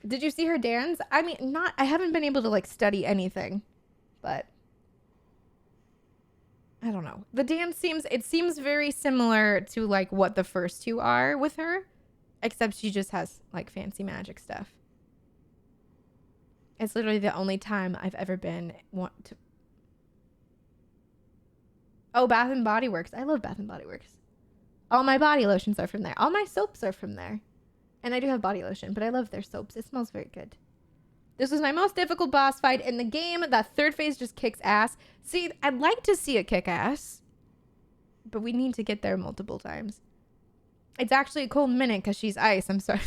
Did you see her dance? I mean, not, I haven't been able to like study anything, but I don't know. The dance seems very similar to like what the first two are with her, except she just has like fancy magic stuff. It's literally the only time I've ever been want to. Oh, Bath and Body Works. I love Bath and Body Works. All my body lotions are from there. All my soaps are from there. And I do have body lotion, but I love their soaps. It smells very good. This was my most difficult boss fight in the game. That third phase just kicks ass. See, I'd like to see it kick ass, but we need to get there multiple times. It's actually a cold minute because she's ice. I'm sorry.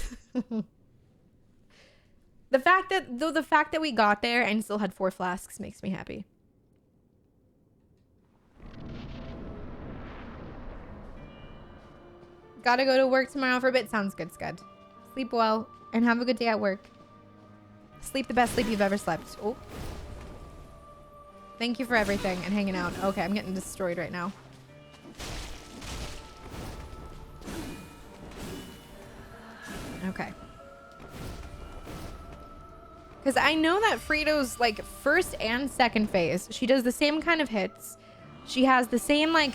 The fact that we got there and still had 4 flasks makes me happy. Gotta go to work tomorrow for a bit. Sounds good, Scud. Sleep well and have a good day at work. Sleep the best sleep you've ever slept. Oh. Thank you for everything and hanging out. Okay, I'm getting destroyed right now. Okay. Because I know that Frito's like first and second phase, she does the same kind of hits. She has the same like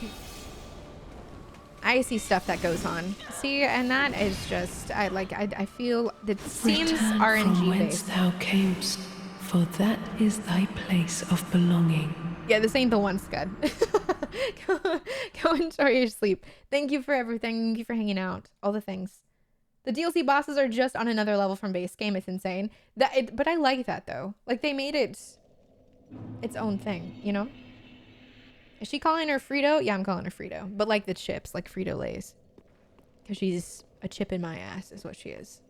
icy stuff that goes on. See, and that is just I feel that seems Return RNG from whence based. thou camest, for that is thy place of belonging. Yeah, this ain't the one, Scud. Go enjoy your sleep. Thank you for everything. Thank you for hanging out. All the things. The DLC bosses are just on another level from base game. It's insane. But I like that though. Like they made it its own thing, you know? Is she calling her Frito? Yeah, I'm calling her Frito. But like the chips, like Frito-Lays. Because she's a chip in my ass is what she is.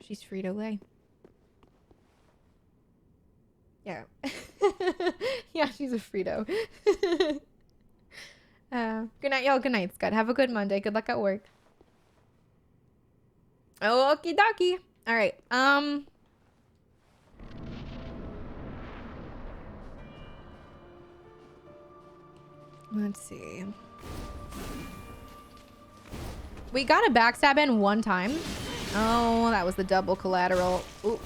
She's Frito-Lay. Yeah. Yeah, she's a Frito. Good night, y'all. Good night, Scott. Have a good Monday. Good luck at work. Oh, okie dokie. All right. Let's see. We got a backstab in one time. Oh, that was the double collateral. Ooh.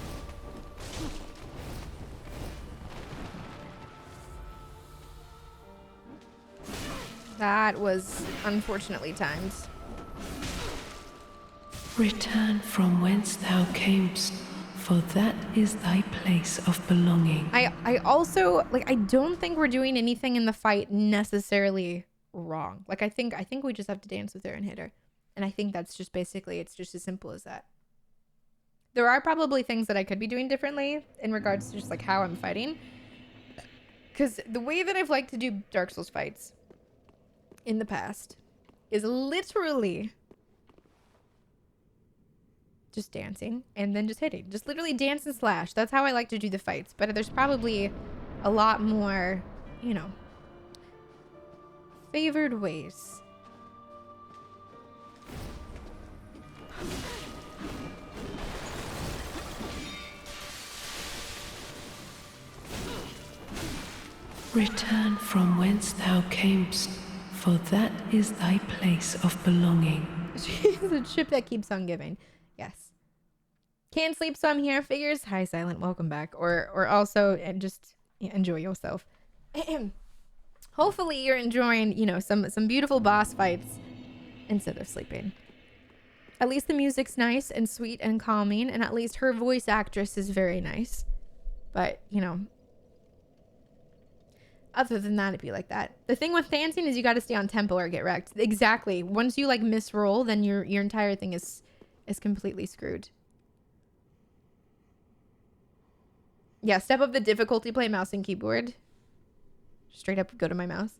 That was unfortunately timed. Return from whence thou camest, for that is thy place of belonging. I also like I don't think we're doing anything in the fight necessarily wrong. Like I think we just have to dance with her and hit her. And I think that's just basically it's just as simple as that. There are probably things that I could be doing differently in regards to just like how I'm fighting. Cuz the way that I've liked to do Dark Souls fights in the past is literally just dancing and then just hitting. Just literally dance and slash. That's how I like to do the fights. But there's probably a lot more, you know, favored ways. Return from whence thou camest, for that is thy place of belonging. She's a chip that keeps on giving. Yes. Can't sleep, so I'm here. Figures. Hi, Silent. Welcome back. Or also, and just enjoy yourself. Hopefully, you're enjoying, you know, some beautiful boss fights instead of sleeping. At least the music's nice and sweet and calming, and at least her voice actress is very nice. But, you know, other than that, it'd be like that. The thing with dancing is you got to stay on tempo or get wrecked. Exactly. Once you like misroll, then your entire thing is completely screwed. Yeah, step up the difficulty, play mouse and keyboard. Straight up go to my mouse.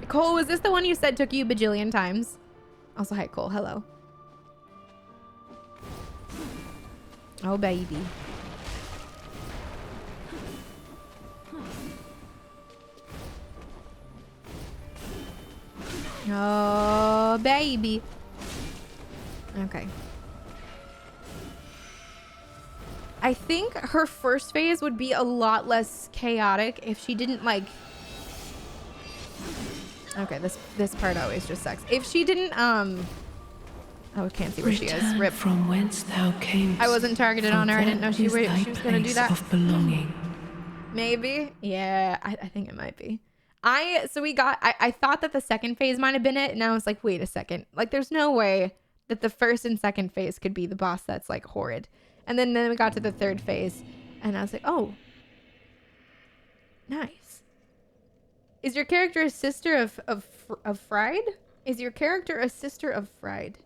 Cole, was this the one you said took you a bajillion times? Also, hi, Cole. Hello. Oh, baby. Oh, baby. Okay. I think her first phase would be a lot less chaotic if she didn't like... Okay, this part always just sucks. If she didn't, Oh, I can't see where she is. Return Rip. from whence thou camest. I wasn't targeted for on her. I didn't know that she is was thy going to do place that. of belonging. Maybe. Yeah, I think it might be. I thought that the second phase might have been it, and I was like, wait a second. Like, there's no way that the first and second phase could be the boss that's like horrid. And then we got to the third phase, and I was like, oh, nice. Is your character a sister of Fried? Is your character a sister of Fried?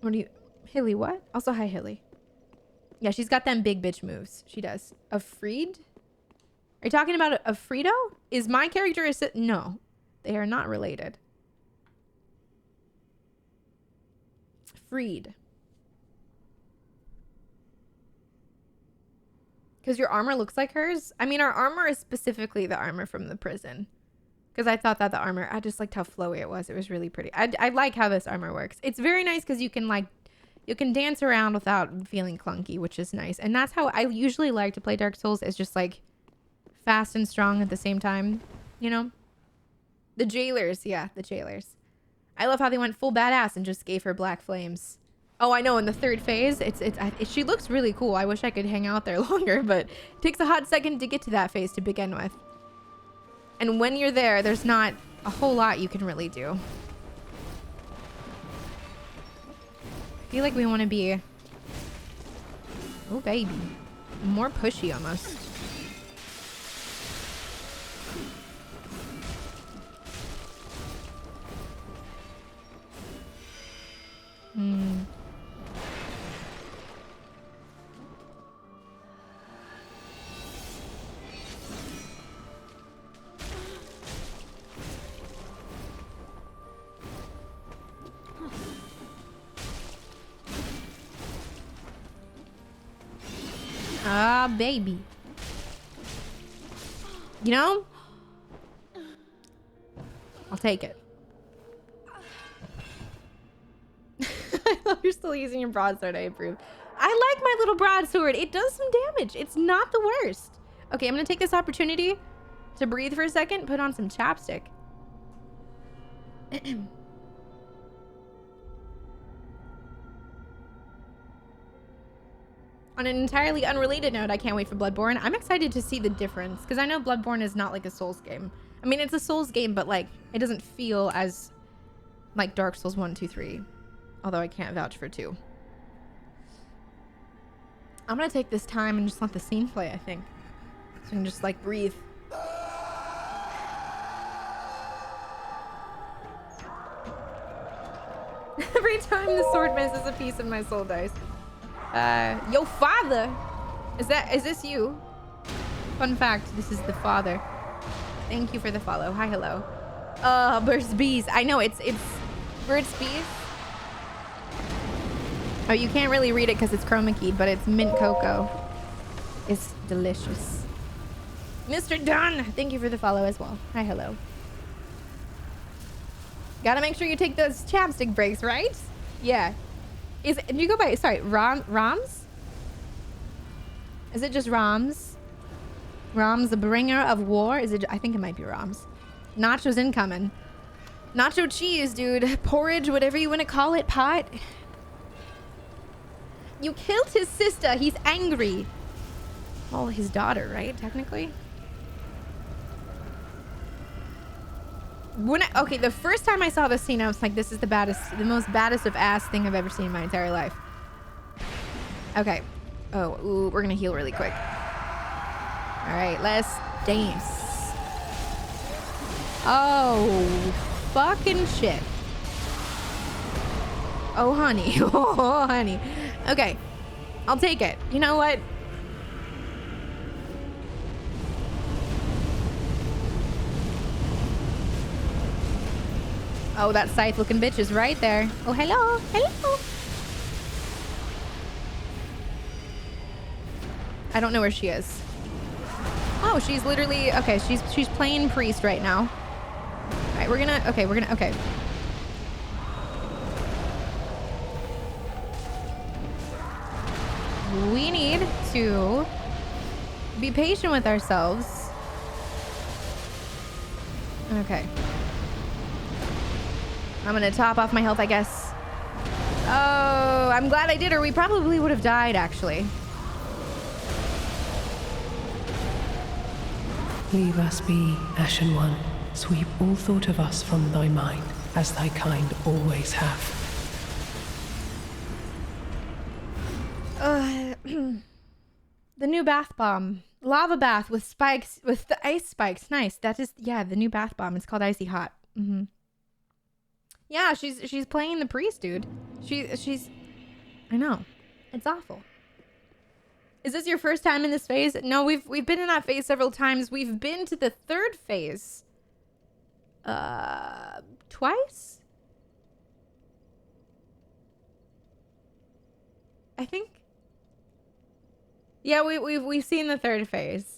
What do you... Hilly, what? Also, hi, Hilly. Yeah, she's got them big bitch moves. She does. Of Freed? Are you talking about a Frito? Is my character a no. They are not related. Freed. Because your armor looks like hers? I mean, our armor is specifically the armor from the prison. Because I thought that the armor... I just liked how flowy it was. It was really pretty. I like how this armor works. It's very nice because you can, like... You can dance around without feeling clunky, which is nice. And that's how I usually like to play Dark Souls, is just, like... fast and strong at the same time, you know? The jailers, yeah, the jailers. I love how they went full badass and just gave her black flames. Oh, I know, in the third phase, she looks really cool. I wish I could hang out there longer, but it takes a hot second to get to that phase to begin with. And when you're there, there's not a whole lot you can really do. I feel like we want to be... Oh, baby. More pushy, almost. Hmm. Ah, baby. You know? I'll take it. I love you're still using your broadsword. I approve. I like my little broadsword. It does some damage. It's not the worst. Okay, I'm gonna take this opportunity to breathe for a second. Put on some chapstick. On an entirely unrelated note, I can't wait for Bloodborne. I'm excited to see the difference because I know Bloodborne is not like a Souls game. I mean, it's a Souls game, but like it doesn't feel as like Dark Souls 1, 2, 3. Although I can't vouch for 2. I'm gonna take this time and just let the scene play, I think. So I can just like breathe. Every time the sword misses, a piece of my soul dies. Yo, father! Is this you? Fun fact, this is the father. Thank you for the follow. Hi, hello. Burst Bees. I know, it's Burst Bees. Oh, you can't really read it because it's chroma keyed, but it's mint cocoa. It's delicious. Mr. Dunn, thank you for the follow as well. Hi, hello. Gotta make sure you take those chapstick breaks, right? Yeah. Do you go by, sorry, Rams? Is it just Rams? Rams, the bringer of war? Is it? I think it might be Rams. Nacho's incoming. Nacho cheese, dude. Porridge, whatever you want to call it. Pot. You killed his sister. He's angry. Well, his daughter, right? Technically. Okay, the first time I saw this scene, I was like, this is the most baddest of ass thing I've ever seen in my entire life. Okay. Oh, ooh, we're gonna heal really quick. All right, let's dance. Oh, fucking shit. Oh, honey. Oh, honey. Okay, I'll take it. You know what? Oh, that scythe looking bitch is right there. Oh, hello. Hello. I don't know where she is. Oh, she's literally... Okay, she's playing priest right now. All right, we're gonna... Okay. We need to be patient with ourselves. Okay. I'm gonna top off my health, I guess. Oh, I'm glad I did, or we probably would have died, actually. Leave us be, Ashen One. Sweep all thought of us from thy mind, as thy kind always have. The new bath bomb. Lava bath with spikes, with the ice spikes. Nice. That is, yeah, the new bath bomb. It's called Icy Hot. Mm-hmm. Yeah, she's playing the priest, dude. She's, I know. It's awful. Is this your first time in this phase? No, we've been in that phase several times. We've been to the third phase. Twice? I think. Yeah, we've seen the third phase.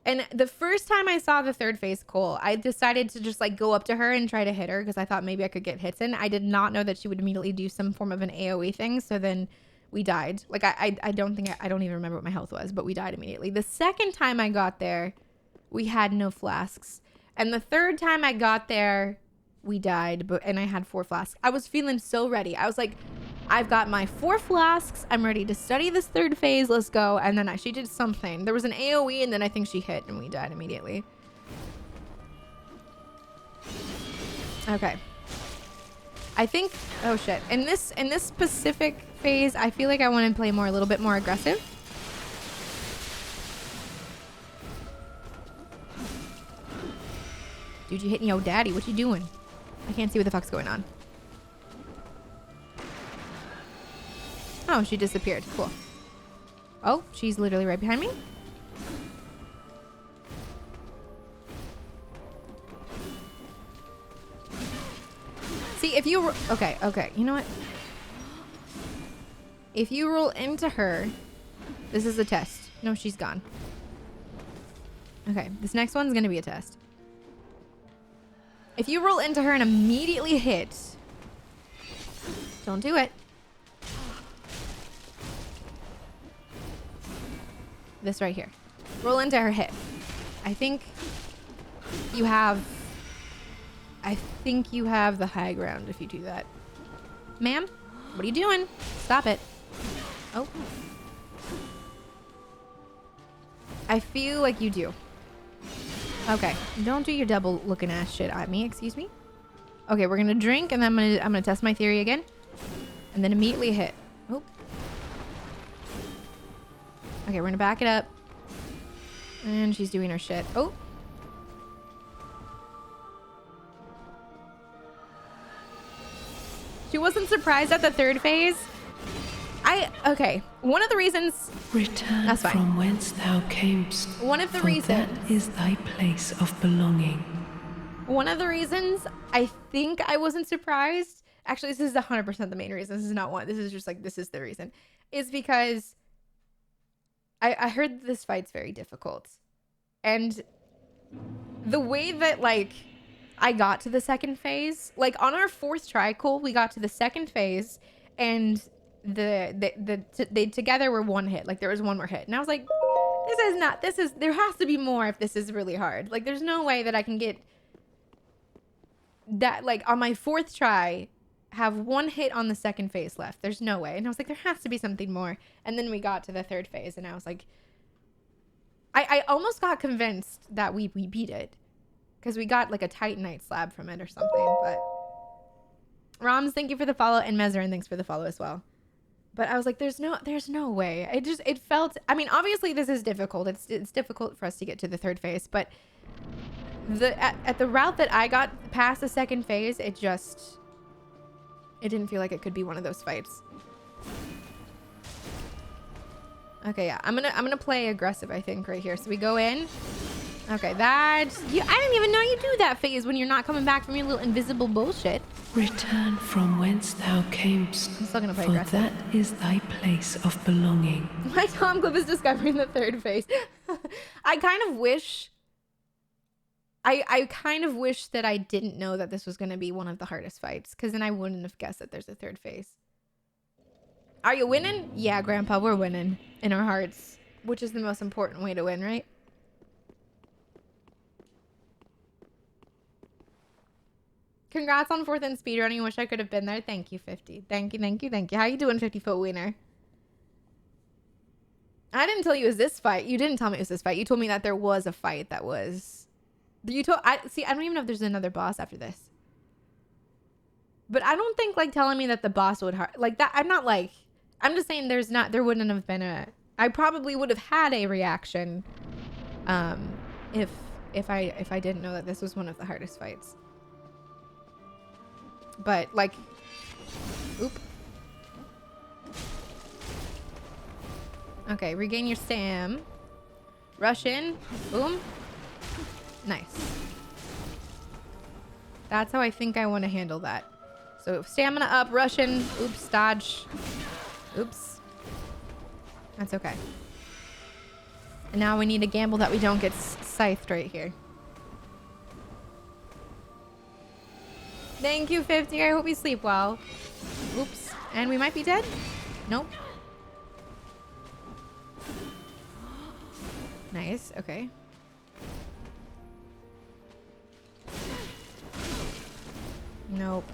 And the first time I saw the third phase Cole, I decided to just like go up to her and try to hit her because I thought maybe I could get hits in. I did not know that she would immediately do some form of an AoE thing. So then we died. Like I don't even remember what my health was, but we died immediately. The second time I got there, we had no flasks. And the third time I got there, we died, and I had 4 flasks. I was feeling so ready. I was like, I've got my 4 flasks. I'm ready to study this third phase. Let's go. And then she did something. There was an AoE, and then I think she hit, and we died immediately. Okay. I think, oh shit. In this specific phase, I feel like I want to play a little bit more aggressive. Dude, you hitting your daddy. What you doing? I can't see what the fuck's going on. Oh, she disappeared. Cool. Oh, she's literally right behind me. See, if you... Okay. You know what? If you roll into her... This is a test. No, she's gone. Okay, this next one's gonna be a test. If you roll into her and immediately hit... Don't do it. This right here. Roll into her, hit. I think you have the high ground if you do that. Ma'am, what are you doing? Stop it. Oh. I feel like you do. Okay, don't do your double looking ass shit at me, excuse me. Okay, we're gonna drink and then I'm gonna test my theory again. And then immediately hit. Oh. Okay, we're gonna back it up. And she's doing her shit. Oh. She wasn't surprised at the third phase. Okay. One of the reasons... Return That's fine. from whence thou camest. One of the for reasons... that is thy place of belonging. One of the reasons I think I wasn't surprised... Actually, this is 100% the main reason. This is not one. This is just like, this is the reason. Is because... I heard this fight's very difficult. And the way that, like, I got to the second phase, like, on our 4th try, Cole, we got to the second phase, and they together were 1 hit. Like, there was 1 more hit. And I was like, there has to be more if this is really hard. Like, there's no way that I can get that, like, on my 4th try, have 1 hit on the second phase left. There's no way. And I was like, there has to be something more. And then we got to the 3rd phase, and I was like, I almost got convinced that we beat it. Because we got, like, a Titanite slab from it or something. But Roms, thank you for the follow. And Mezerin, thanks for the follow as well. But I was like, there's no way. It felt, I mean, obviously this is difficult. It's difficult for us to get to the 3rd phase. But at the route that I got past the 2nd phase, it didn't feel like it could be one of those fights. Okay, yeah. I'm gonna play aggressive, I think, right here. So we go in. Okay, I didn't even know you do that phase when you're not coming back from your little invisible bullshit. Return from whence thou camest. I'm still gonna play for aggressive. that is thy place of belonging. My Tom Clip is discovering the 3rd phase. I kind of wish that I didn't know that this was going to be one of the hardest fights, because then I wouldn't have guessed that there's a 3rd phase. Are you winning? Yeah, Grandpa, we're winning in our hearts, which is the most important way to win, right? Congrats on 4th in speedrunning. Wish I could have been there. Thank you, 50. Thank you, thank you, thank you. How you doing, 50-foot wiener? I didn't tell you it was this fight. You didn't tell me it was this fight. You told me that there was a fight that was... You told... I don't even know if there's another boss after this. But I don't think, like, telling me that the boss would... Like, that... I'm not, like... I'm just saying there's not... There wouldn't have been a... I probably would have had a reaction... If I didn't know that this was one of the hardest fights. But, like... Oop. Okay, regain your stam. Rush in. Boom. Nice. That's how I think I want to handle that. So, stamina up, rush in. Oops, dodge. Oops. That's okay. And now we need to gamble that we don't get scythed right here. Thank you, 50. I hope you sleep well. Oops. And we might be dead? Nope. Nice. Okay. Nope.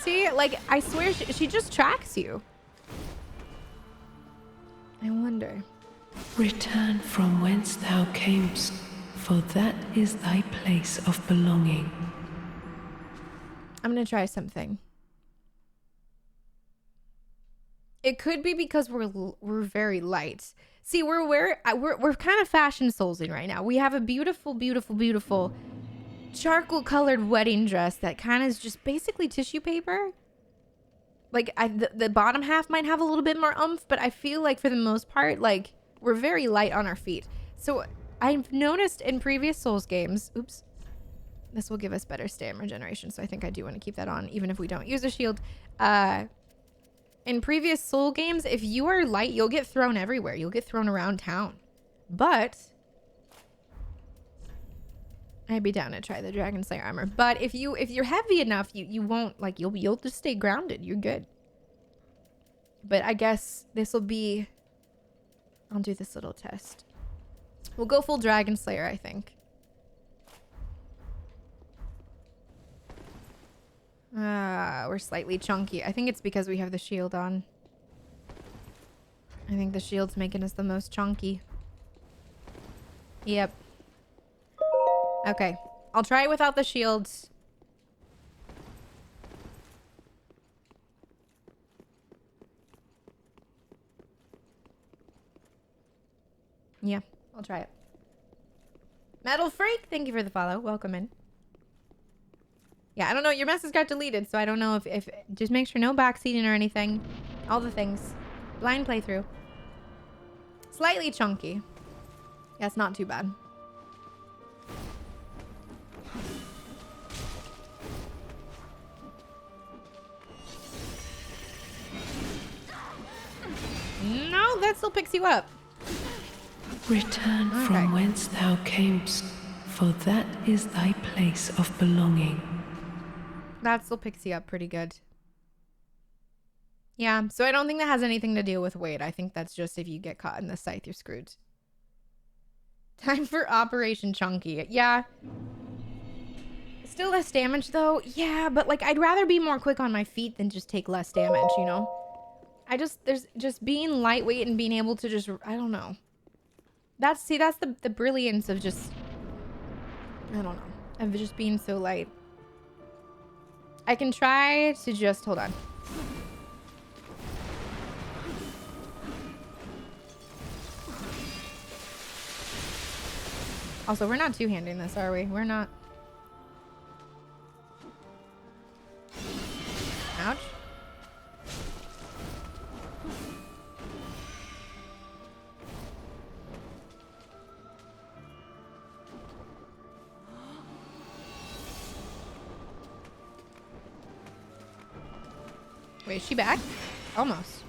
See, like, I swear she just tracks you. I wonder. Return from whence thou camest, for that is thy place of belonging. I'm gonna try something. It could be because we're very light. See, we're kind of fashion soulsing right now. We have a beautiful, beautiful, beautiful charcoal colored wedding dress that kind of is just basically tissue paper. Like the bottom half might have a little bit more oomph, but I feel like for the most part, like we're very light on our feet. So I've noticed in previous Souls games, oops, this will give us better stamina regeneration. So I think I do want to keep that on, even if we don't use a shield. In previous Soul games, if you are light, you'll get thrown everywhere. You'll get thrown around town. But I'd be down to try the Dragon Slayer armor. But if you're heavy enough, you won't, like, you'll just stay grounded. You're good. But I guess this will be... I'll do this little test. We'll go full Dragon Slayer, I think. We're slightly chunky. I think it's because we have the shield on. I think the shield's making us the most chunky. Yep. Okay. I'll try it without the shields. Yeah, I'll try it. Metal Freak, thank you for the follow. Welcome in. Yeah, I don't know. Your message got deleted, so I don't know if just make sure no backseating or anything. All the things. Blind playthrough. Slightly chunky. Yeah, it's not too bad. No, that still picks you up. Return from whence thou camest, for that is thy place of belonging. That still picks you up pretty good. Yeah, so I don't think that has anything to do with weight. I think that's just if you get caught in the scythe, you're screwed. Time for Operation Chunky. Yeah. Still less damage, though. Yeah, but, like, I'd rather be more quick on my feet than just take less damage, you know? There's just being lightweight and being able to just, I don't know. That's the brilliance of just, I don't know, of just being so light. I can try to just, hold on. Also, we're not two-handing this, are we? We're not. Ouch. Wait, is she back? Almost.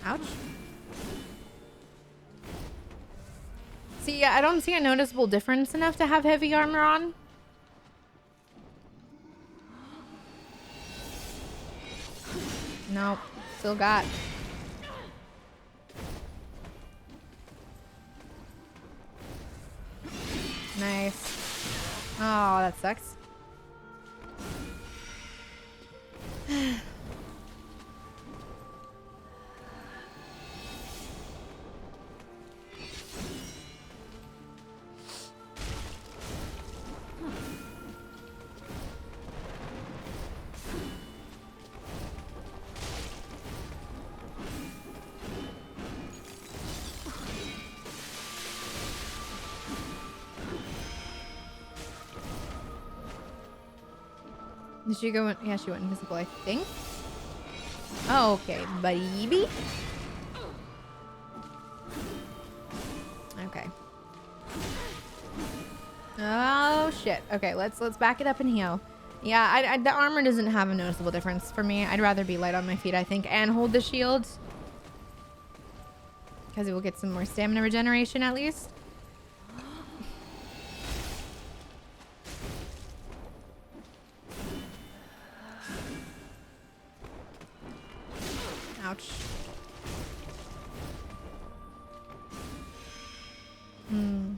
Ouch. See, yeah, I don't see a noticeable difference enough to have heavy armor on. Nope. Still got. Nice. Oh, that sucks. Did she go in? Yeah, she went invisible, I think. Oh, okay, baby. Okay. Oh shit. Okay, let's back it up and heal. Yeah, the armor doesn't have a noticeable difference for me. I'd rather be light on my feet, I think, and hold the shield because it will get some more stamina regeneration at least. Ouch. Hmm.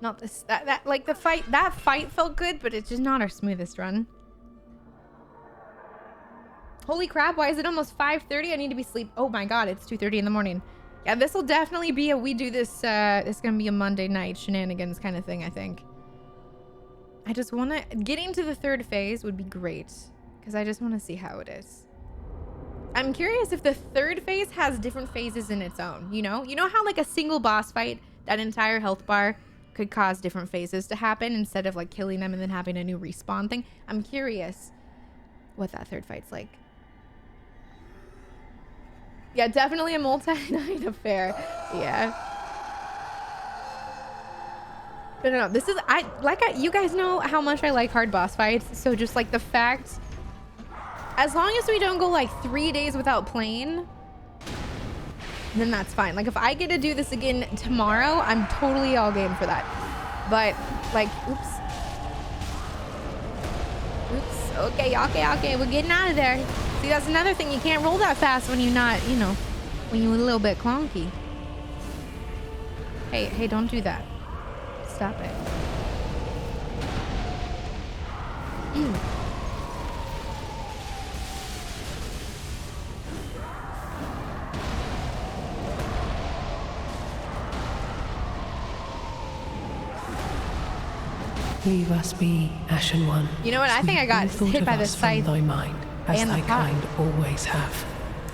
Not this, that like that fight felt good, but it's just not our smoothest run. Holy crap, why is it almost 5:30? I need to be asleep. Oh my god, it's 2:30 in the morning. Yeah, this will definitely be a we do this it's gonna be a Monday night shenanigans kind of thing, I think. I just wanna getting to the third phase would be great. Because I just wanna see how it is. I'm curious if the third phase has different phases in its own, you know? You know how like a single boss fight, that entire health bar could cause different phases to happen instead of like killing them and then having a new respawn thing? I'm curious what that third fight's like. Yeah, definitely a multi-night affair. Yeah. But no, this is, you guys know how much I like hard boss fights. So just like the fact, as long as we don't go like 3 days without playing, then that's fine. Like if I get to do this again tomorrow, I'm totally all game for that. But like, oops. Okay, we're getting out of there. See, that's another thing. You can't roll that fast when you're not, you know, when you're a little bit clunky. Hey, don't do that. Stop it. Leave us be, Ashen One. You know what? I think I got hit by the scythe thy mind, as and thy the pot. kind always have.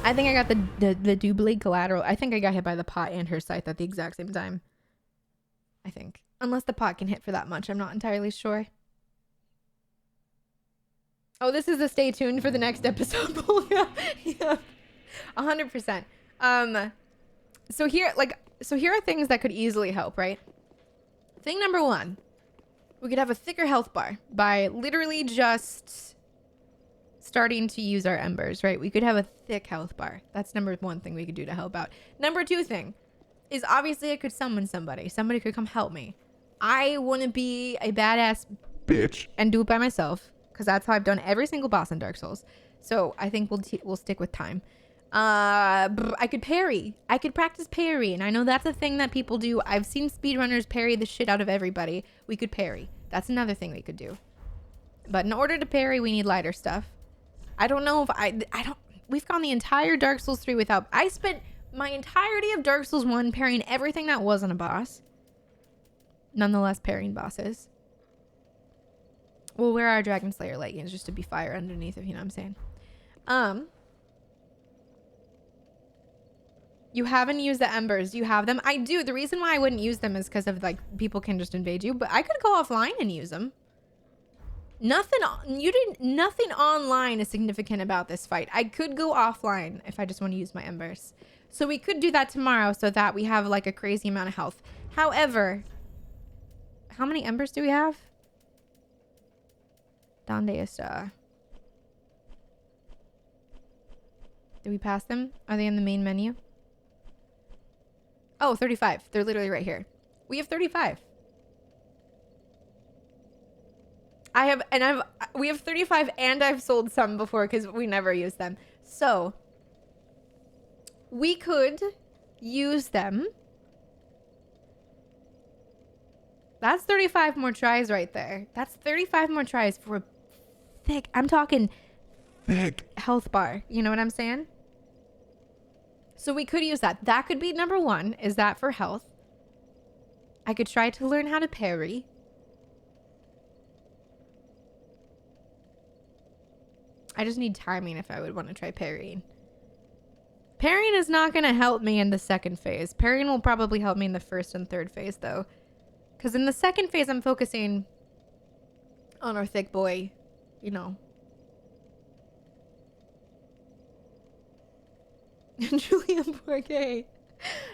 I think I got the double collateral. I think I got hit by the pot and her scythe at the exact same time. I think. Unless the pot can hit for that much. I'm not entirely sure. Oh, this is a stay tuned for the next episode. Yeah. 100%. So here are things that could easily help, right? Thing number 1. We could have a thicker health bar by literally just starting to use our embers, right? We could have a thick health bar. That's number 1 thing we could do to help out. Number 2 thing is obviously I could summon somebody. Somebody could come help me. I wouldn't be a badass bitch and do it by myself because that's how I've done every single boss in Dark Souls. So I think we'll stick with time. I could parry. I could practice parry, and I know that's a thing that people do. I've seen speedrunners parry the shit out of everybody. We could parry. That's another thing we could do. But in order to parry, we need lighter stuff. I don't know if I don't. We've gone the entire Dark Souls 3 without. I spent my entirety of Dark Souls 1 parrying everything that wasn't a boss. Nonetheless, parrying bosses. We'll wear our Dragon Slayer leggings just to be fire underneath, if you know what I'm saying. You haven't used the embers. Do you have them? I do. The reason why I wouldn't use them is because of like people can just invade you, but I could go offline and use them. Nothing online is significant about this fight. I could go offline if I just want to use my embers. So we could do that tomorrow so that we have like a crazy amount of health. However, how many embers do we have? Donde está? Did we pass them? Are they in the main menu? Oh, 35. They're literally right here. We have 35. We have 35 and I've sold some before because we never use them. So we could use them. That's 35 more tries right there. That's 35 more tries for a thick, I'm talking thick health bar. You know what I'm saying? So we could use that. That could be number one. Is that for health? I could try to learn how to parry. I just need timing if I would want to try parrying. Parrying is not going to help me in the second phase. Parrying will probably help me in the first and third phase, though. Because in the second phase, I'm focusing on our thick boy, you know. Julia Bourget.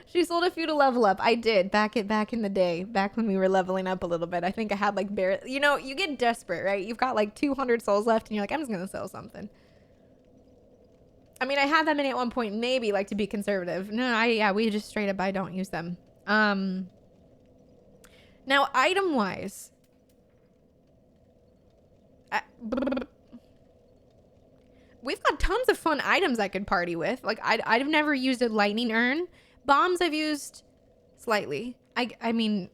She sold a few to level up. I did back in the day, back when we were leveling up a little bit. I think I had like barely, you know, you get desperate, right? You've got like 200 souls left and you're like, I'm just going to sell something. I mean, I had that many at one point, maybe like to be conservative. No, yeah, we just straight up, I don't use them. Now item wise, we've got tons of fun items I could party with. Like I've never used a lightning urn. Bombs I've used slightly. I mean,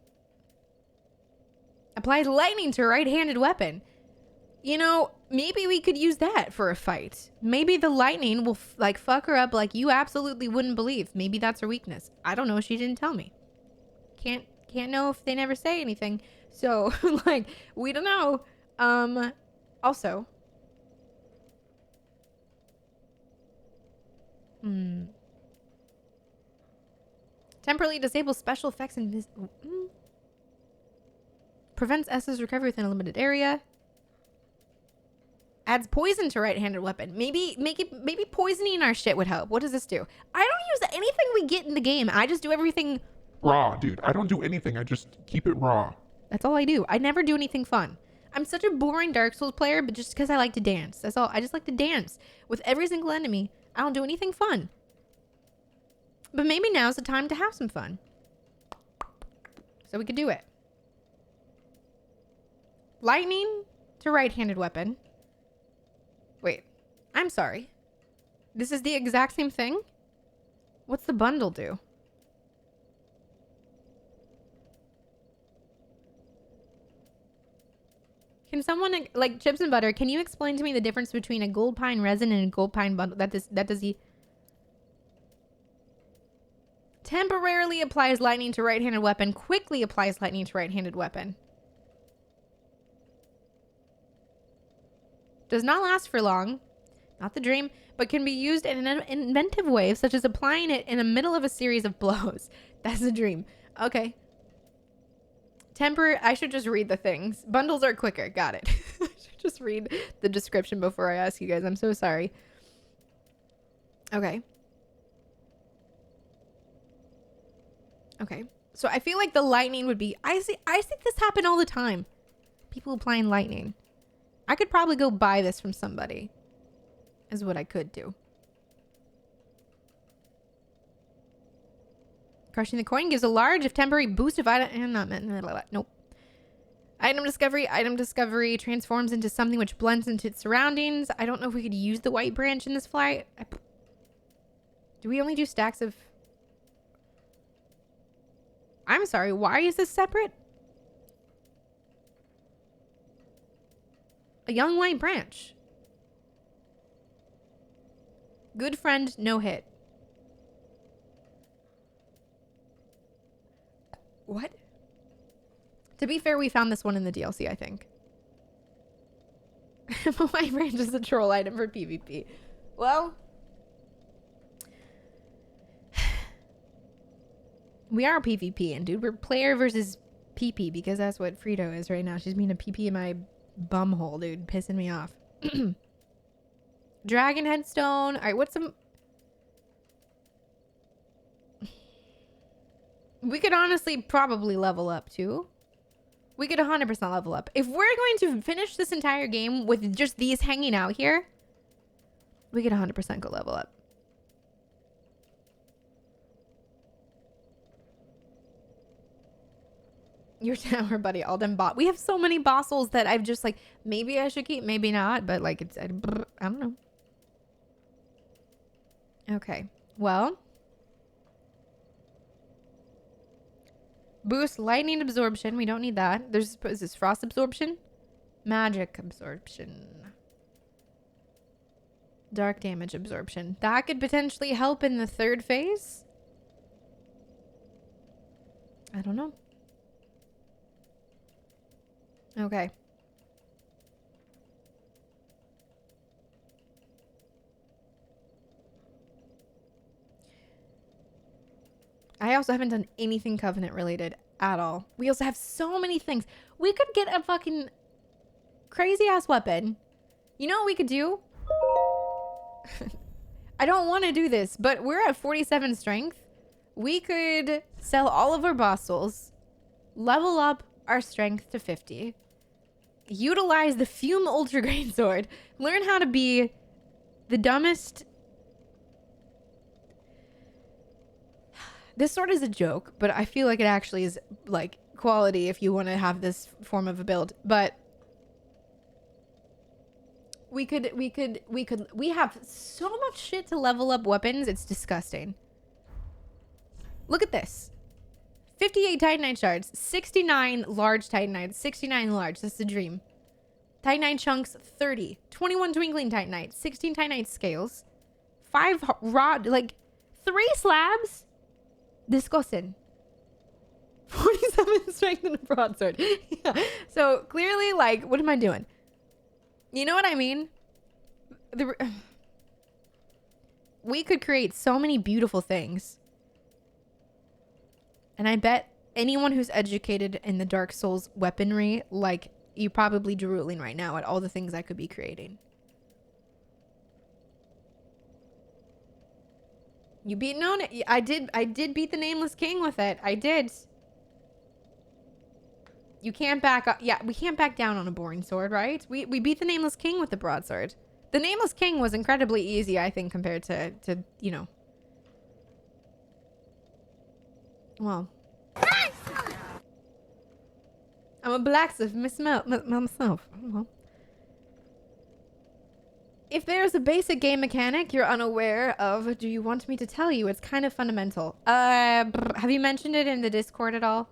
applies lightning to a right-handed weapon. You know, maybe we could use that for a fight. Maybe the lightning will like fuck her up like you absolutely wouldn't believe. Maybe that's her weakness. I don't know. She didn't tell me. Can't know if they never say anything. So like we don't know. Also. Temporarily disables special effects and prevents S's recovery within a limited area. Adds poison to right-handed weapon. Maybe poisoning our shit would help. What does this do? I don't use anything we get in the game. I just do everything raw, dude. I don't do anything. I just keep it raw. That's all I do. I never do anything fun. I'm such a boring Dark Souls player, but just because I like to dance. That's all. I just like to dance with every single enemy. I don't do anything fun. But maybe now's the time to have some fun. So we could do it. Lightning to right-handed weapon. Wait. I'm sorry. This is the exact same thing? What's the bundle do? Can someone, like Chips and Butter, can you explain to me the difference between a gold pine resin and a gold pine bundle? That does he... Temporarily applies lightning to right-handed weapon. Quickly applies lightning to right-handed weapon. Does not last for long. Not the dream. But can be used in an inventive way, such as applying it in the middle of a series of blows. That's the dream. Okay. I should just read the things. Bundles are quicker. Got it. I should just read the description before I ask you guys. I'm so sorry. Okay. Okay. So I feel like the lightning would be... I see this happen all the time. People applying lightning. I could probably go buy this from somebody. Is what I could do. Crushing the coin gives a large, if temporary, boost of item... Nope. Item discovery transforms into something which blends into its surroundings. I don't know if we could use the white branch in this flight. Do we only do stacks of... I'm sorry, why is this separate? A young white branch. Good friend, no hit. What? To be fair, we found this one in the DLC, I think. A white branch is a troll item for PvP. Well... We are PvP, and dude, we're player versus PP because that's what Frito is right now. She's being a PP in my bumhole, dude. Pissing me off. Dragon headstone. All right, what's some... We could honestly probably level up too. We could 100% level up. If we're going to finish this entire game with just these hanging out here, we could 100% go level up. Your tower, buddy. All done bought. We have so many bossels that I've just like, maybe I should keep, maybe not. But like, it's, I don't know. Okay. Well. Boost lightning absorption. We don't need that. Is this frost absorption? Magic absorption. Dark damage absorption. That could potentially help in the third phase. I don't know. Okay. I also haven't done anything Covenant related at all. We also have so many things. We could get a fucking crazy ass weapon. You know what we could do? I don't want to do this, but we're at 47 strength. We could sell all of our boss souls, level up our strength to 50, utilize the Fume Ultra Great Sword, learn how to be the dumbest... This sword is a joke, but I feel like it actually is like quality if you want to have this form of a build. But we have so much shit to level up weapons. It's disgusting. Look at this. 58 Titanite shards, 69 large Titanites, 69 large. That's the dream. Titanite chunks, 30. 21 twinkling Titanites, 16 Titanite scales, 5 rod, like 3 slabs. Disgusting. 47 strength and a broadsword. Yeah. So clearly, like, what am I doing? You know what I mean? We could create so many beautiful things. And I bet anyone who's educated in the Dark Souls weaponry, like, you're probably drooling right now at all the things I could be creating. You beat known it. I did beat the Nameless King with it. I did. You can't back up. Yeah, we can't back down on a boring sword, right? We beat the Nameless King with the broadsword. The Nameless King was incredibly easy, I think, compared to you know. Well. I'm a blacksmith myself. Well. If there's a basic game mechanic you're unaware of, do you want me to tell you? It's kind of fundamental. Have you mentioned it in the Discord at all?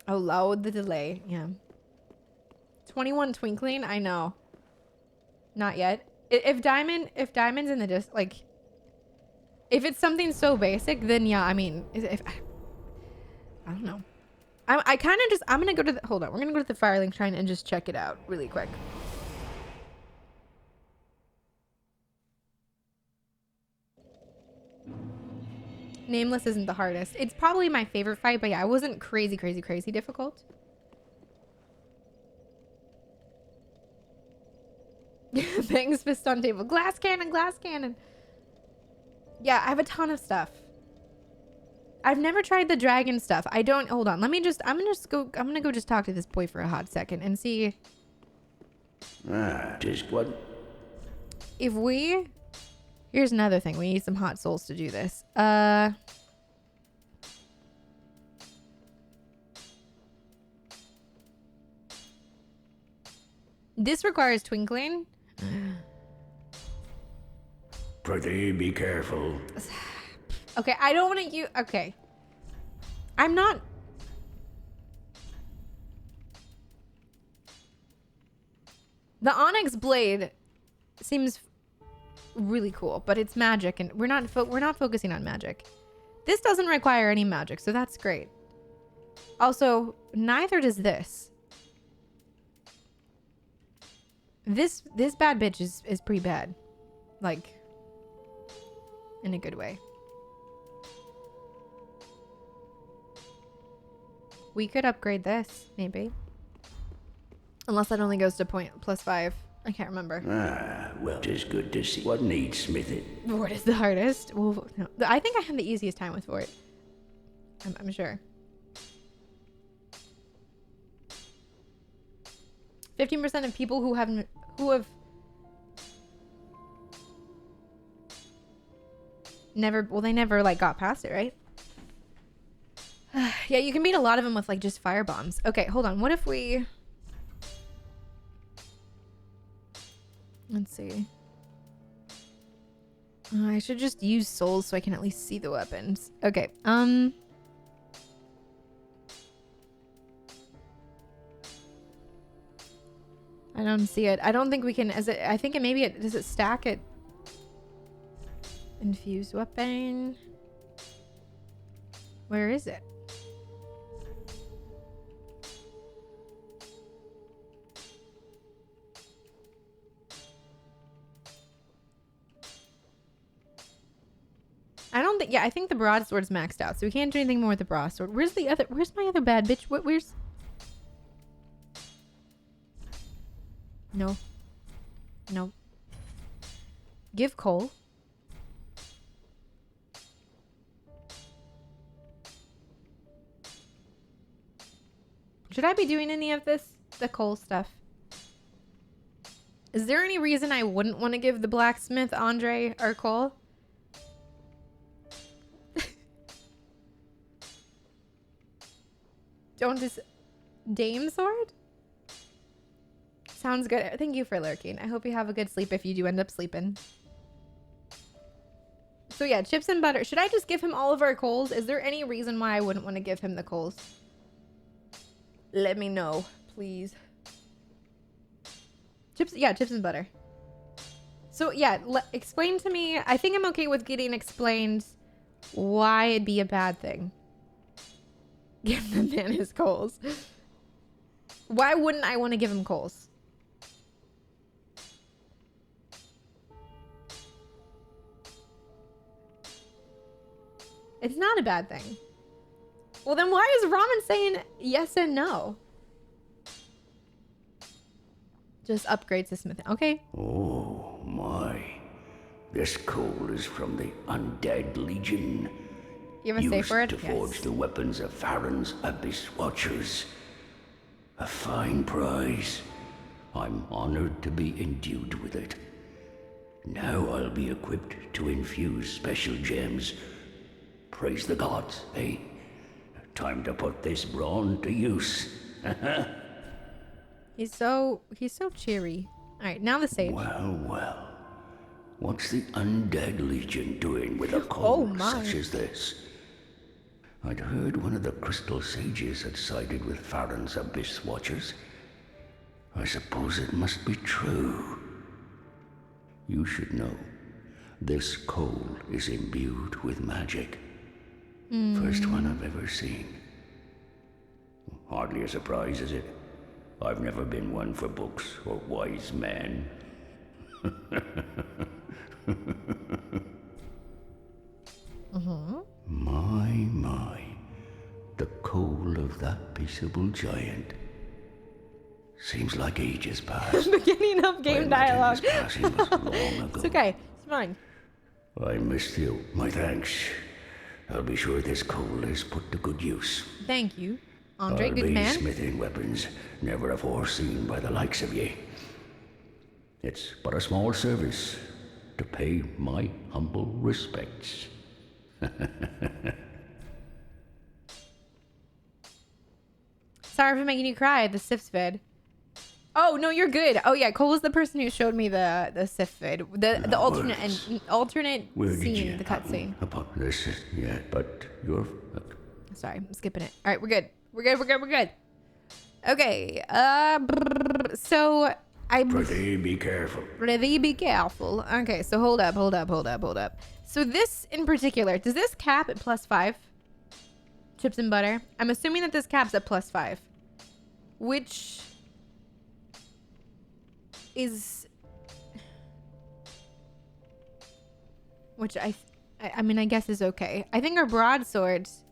Oh, load the delay. Yeah. 21 twinkling? I know. Not yet. If Diamond's in the like, if it's something so basic, then yeah, I mean, if I don't know. I kind of just, I'm going to go to the, hold on. We're going to go to the Firelink Shrine and just check it out really quick. Nameless isn't the hardest. It's probably my favorite fight, but yeah, it wasn't crazy difficult. Bangs fist on table. Glass cannon. Yeah, I have a ton of stuff. I've never tried the dragon stuff. I don't, hold on. I'm gonna go just talk to this boy for a hot second and see. Just what? If we, here's another thing. We need some hot souls to do this. This requires twinkling. Prithee, be careful. Okay, I don't want to use... Okay. I'm not... The Onyx Blade seems really cool, but it's magic, and we're not focusing on magic. This doesn't require any magic, so that's great. Also, neither does this. This bad bitch is pretty bad. Like, in a good way. We could upgrade this, maybe. Unless that only goes to +5. I can't remember. Ah, well, 'tis good to see. What needs smithing? What is the hardest? Well, no. I think I have the easiest time with Fort. I'm sure. 15% of people who have never, well, they never like got past it, right? Yeah, you can beat a lot of them with like just fire bombs. Okay, hold on. What if we... Let's see. I should just use souls so I can at least see the weapons. Okay, I don't see it. I don't think we can, I think it maybe does it stack it? Infused weapon. Where is it? I don't think, yeah, I think the broadsword's maxed out, so we can't do anything more with the broadsword. Where's my other bad bitch? Where's? No. No. Give Cole. Should I be doing any of this? The Cole stuff. Is there any reason I wouldn't want to give the blacksmith Andre or Cole? Don't just... Dame sword? Sounds good. Thank you for lurking. I hope you have a good sleep if you do end up sleeping. So yeah, chips and butter. Should I just give him all of our coals? Is there any reason why I wouldn't want to give him the coals? Let me know, please. Chips, yeah, chips and butter. So yeah, explain to me. I think I'm okay with getting explained why it'd be a bad thing. Give the man his coals. Why wouldn't I want to give him coals? It's not a bad thing. Well, then why is Ramen saying yes and no? Just upgrades to smithing. Okay. Oh, my. This coal is from the Undead Legion. You have a safe word? Used to forge the weapons of Farron's Abyss Watchers. A fine prize. I'm honored to be endued with it. Now I'll be equipped to infuse special gems. Praise the gods, eh? Time to put this brawn to use. He's so cheery. All right, now the sage. Well, well. What's the Undead Legion doing with a coal such as this? I'd heard one of the Crystal Sages had sided with Farron's Abyss Watchers. I suppose it must be true. You should know, this coal is imbued with magic. First one I've ever seen. Hardly a surprise, is it? I've never been one for books or wise men. My. The coal of that peaceable giant. Seems like ages passed. Beginning of game dialogue. His passing was long ago. It's okay. It's fine. I missed you. My thanks. I'll be sure this coal is put to good use. Thank you, Andre. I'll Good be man. smithing weapons never afore seen by the likes of ye. It's but a small service to pay my humble respects. Sorry for making you cry. The Sif vid. Oh no, you're good. Oh yeah, Cole was the person who showed me the Sif vid, the alternate and alternate Where did scene, you the cutscene. upon this yet? But you're Sorry, I'm skipping it. All right, we're good. We're good. Okay. So Prithee, be careful. Prithee, be careful. Okay, so hold up. So this in particular, does this cap at +5? Chips and butter. I'm assuming that this cap's at +5, which is, which I mean, I guess is okay. I think our broadswords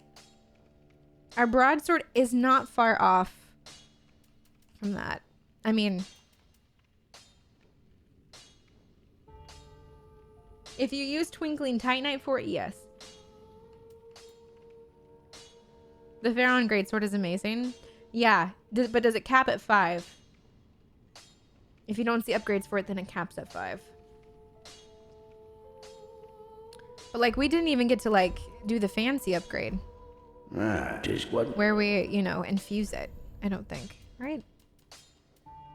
Our broadsword is not far off from that. I mean, if you use Twinkling Titanite for it, yes. The Pharaon Greatsword is amazing. Yeah, but does it cap at 5? If you don't see upgrades for it, then it caps at 5. But like, we didn't even get to like do the fancy upgrade. Tis what? Where we, you know, infuse it. I don't think, right?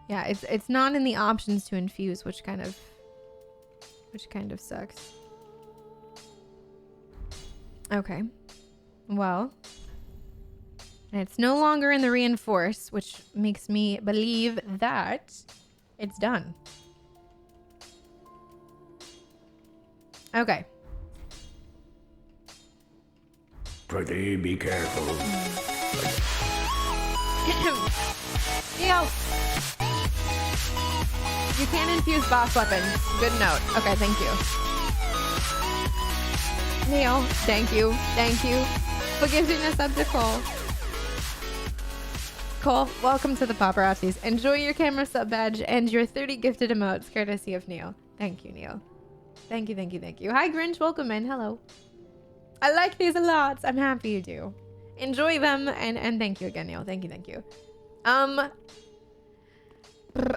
Yeah, it's not in the options to infuse, which kind of sucks. Okay. Well, and it's no longer in the reinforce, which makes me believe that it's done. Okay. Prithee, be careful. Neil! You can infuse boss weapons. Good note. Okay, thank you. Neil, thank you. Thank you for giving us up to Cole. Cole, welcome to the Paparazzis. Enjoy your camera sub badge and your 30 gifted emotes courtesy of Neil. Thank you, Neil. Thank you, thank you, thank you. Hi, Grinch. Welcome in. Hello. I like these a lot. I'm happy you do. Enjoy them, and thank you again, Neil. Thank you, thank you.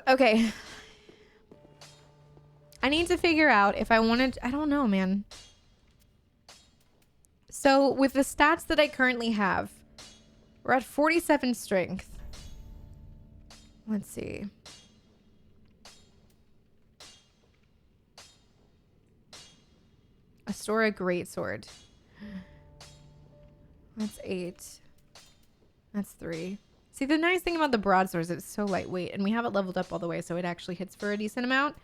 Okay. I need to figure out if I wanted... I don't know, man. So, with the stats that I currently have, we're at 47 strength. Let's see. Astora Greatsword. That's 8. That's 3. See, the nice thing about the broadsword is it's so lightweight, and we have it leveled up all the way, so it actually hits for a decent amount.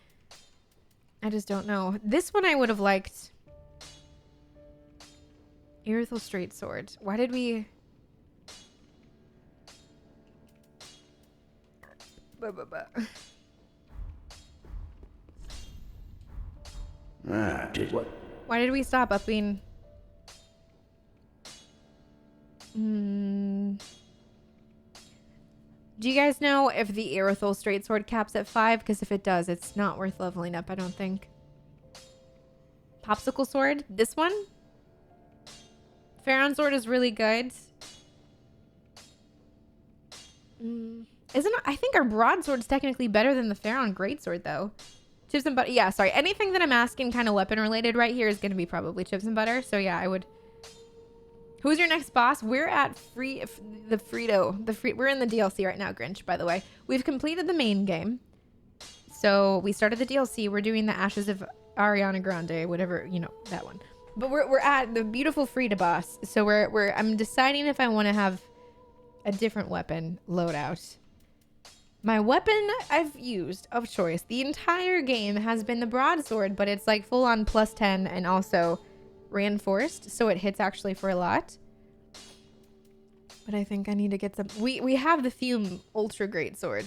I just don't know. This one I would have liked. Irithyll Straight Sword. Why did we... Tis what? Why did we stop upping? Do you guys know if the Irithyll Straight Sword caps at 5? Because if it does, it's not worth leveling up, I don't think. Popsicle Sword? This one? Pharaon Sword is really good. Isn't it? I think our Broadsword's technically better than the Pharaon Greatsword, though. Chips and butter. Yeah, sorry. Anything that I'm asking kind of weapon related right here is going to be probably chips and butter. So yeah, I would... Who's your next boss? We're at we're in the DLC right now, Grinch, by the way. We've completed the main game. So we started the DLC. We're doing the Ashes of Ariana Grande, whatever, you know, that one. But we're at the beautiful Frida boss. So I'm deciding if I want to have a different weapon loadout. My weapon I've used of choice the entire game has been the broadsword, but it's like full on plus 10 and also reinforced, so it hits actually for a lot. But I think I need to get some... We have the Fume Ultra Great Sword.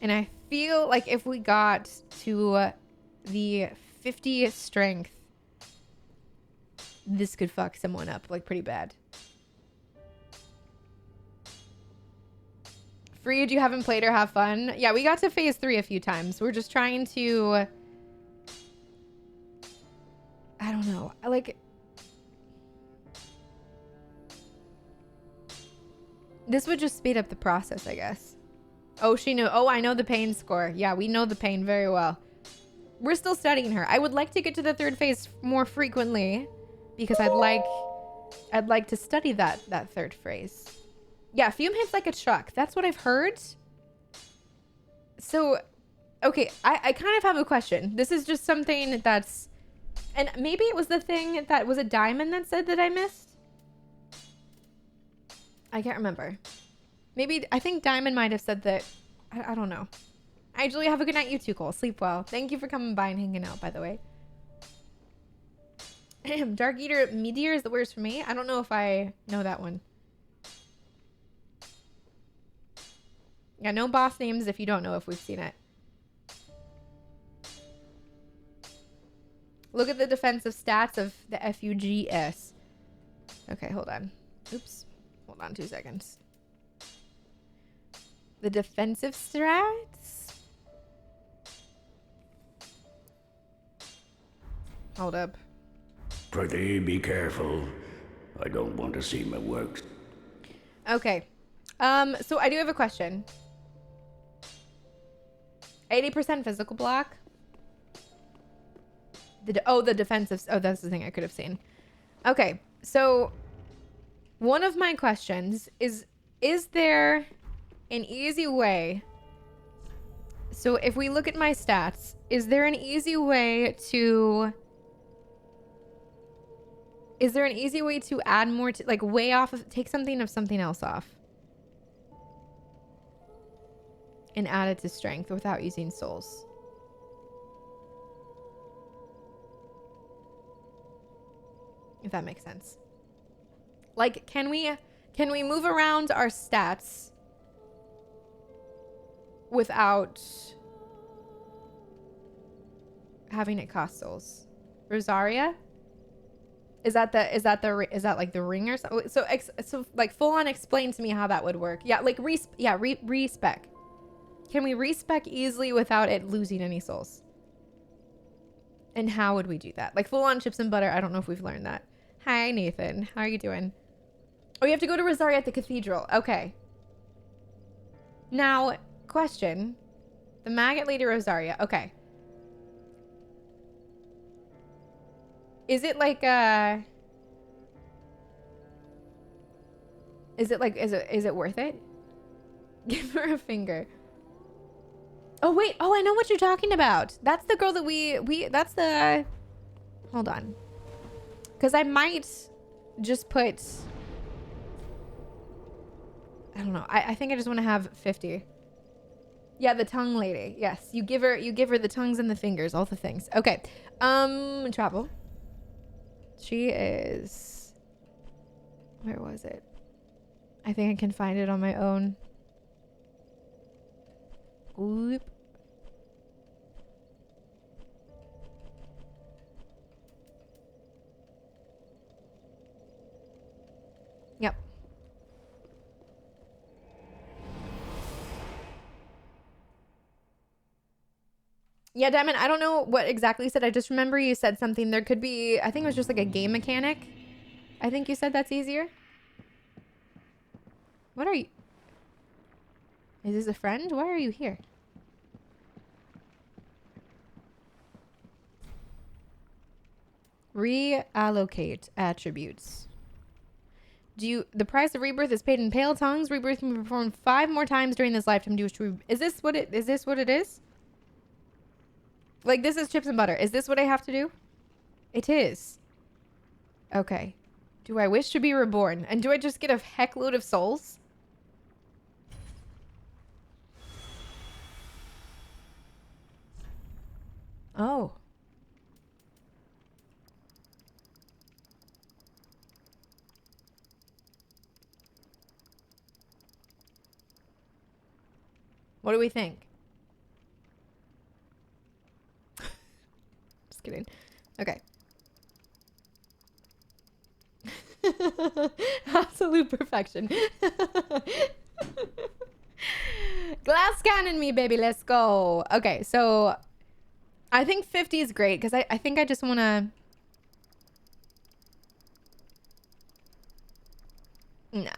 And I feel like if we got to the 50 strength, this could fuck someone up, like, pretty bad. Freed, you haven't played or have fun? Yeah, we got to phase 3 a few times. We're just trying to... I don't know. Like... This would just speed up the process, I guess. Oh, she knew. Oh, I know the pain score. Yeah, we know the pain very well. We're still studying her. I would like to get to the 3rd phase more frequently because I'd like to study that 3rd phase. Yeah, Fume hits like a truck. That's what I've heard. So, okay, I kind of have a question. This is just something that's... And maybe it was the thing that... Was it Diamond that said that I missed? I can't remember. Maybe... I think Diamond might have said that... I don't know. Hi, Julia. Have a good night, you too, Cole. Sleep well. Thank you for coming by and hanging out, by the way. Dark Eater Meteor is the worst for me. I don't know if I know that one. Yeah, no boss names if you don't know if we've seen it. Look at the defensive stats of the FUGS. Okay, hold on. Oops. Hold on 2 seconds. The defensive strats? Hold up. Prithee, be careful. I don't want to see my work. Okay. So I do have a question. 80% physical block. The defensive. Oh, that's the thing I could have seen. Okay. So one of my questions is there an easy way? So if we look at my stats, is there an easy way to add more to, like, way off of, take something of something else off and add it to strength without using souls? If that makes sense. Like, can we move around our stats without having it cost souls? Rosaria? Is that like the ring or something? So like full on explain to me how that would work. Yeah, like respec. Can we respec easily without it losing any souls? And how would we do that? Like full on chips and butter. I don't know if we've learned that. Hi Nathan, how are you doing? Oh, you have to go to Rosaria at the cathedral. Okay. Now, question. The Maggot Lady Rosaria. Okay. Is it like is it worth it? Give her a finger. Oh wait, oh I know what you're talking about. That's the girl that that's the, hold on. Cause I might just put, I don't know. I think I just want to have 50. Yeah, the tongue lady. Yes, you give her the tongues and the fingers, all the things. Okay. Travel. She is, where was it? I think I can find it on my own. Oop. Yep. Yeah, Diamond, I don't know what exactly you said. I just remember you said something. There could be, I think it was just like a game mechanic. I think you said that's easier. What are you? Is this a friend? Why are you here? Reallocate attributes. The price of rebirth is paid in pale tongues. Rebirth can be performed 5 more times during this lifetime. Is this what it is? Like, this is chips and butter. Is this what I have to do? It is. Okay. Do I wish to be reborn? And do I just get a heck load of souls? Oh. What do we think? Just kidding. Okay. Absolute perfection. Glass cannon me, baby. Let's go. Okay, so I think 50 is great because I think I just want to... Nah.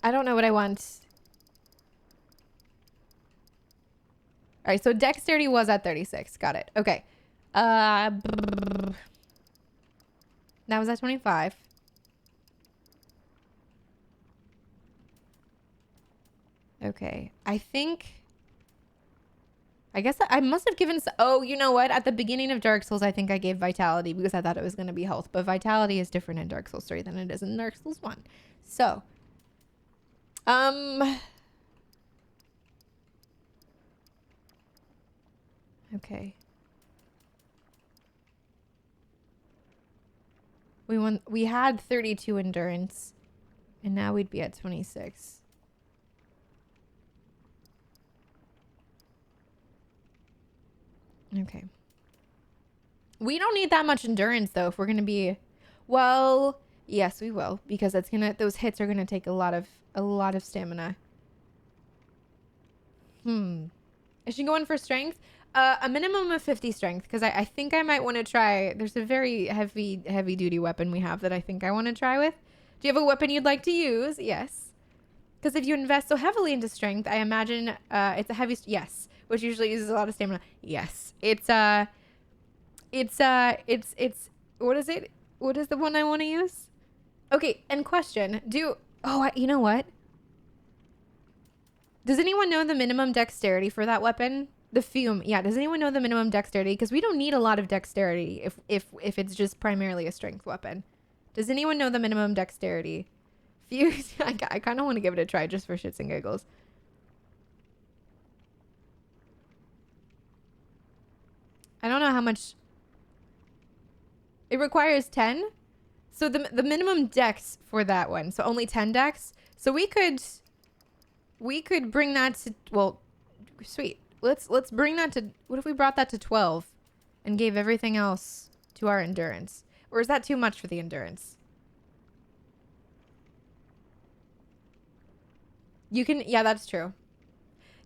I don't know what I want. All right, so dexterity was at 36. Got it. Okay. That was at 25. Okay. I guess I must have given... Oh, you know what? At the beginning of Dark Souls, I think I gave Vitality because I thought it was going to be health. But Vitality is different in Dark Souls 3 than it is in Dark Souls 1. So. Okay. We had 32 endurance. And now we'd be at 26. Okay. We don't need that much endurance though if we're gonna be, well, yes we will, because it's gonna, those hits are gonna take a lot of stamina. Is she going for strength? A minimum of 50 strength, because I think I might want to try, there's a very heavy duty weapon we have that I think I want to try with. Do you have a weapon you'd like to use? Yes. Because if you invest so heavily into strength, I imagine it's a heavy, yes, which usually uses a lot of stamina. Yes. It's what is it? What is the one I want to use? Okay, and question, you know what? Does anyone know the minimum dexterity for that weapon? The fume. Yeah, does anyone know the minimum dexterity? Because we don't need a lot of dexterity if it's just primarily a strength weapon. Does anyone know the minimum dexterity? Fuse. I kind of want to give it a try just for shits and giggles. I don't know how much. It requires 10. So the minimum dex for that one. So only 10 dex. So we could bring that to, well, sweet. Let's bring that to, what if we brought that to 12 and gave everything else to our endurance? Or is that too much for the endurance? You can, yeah, that's true.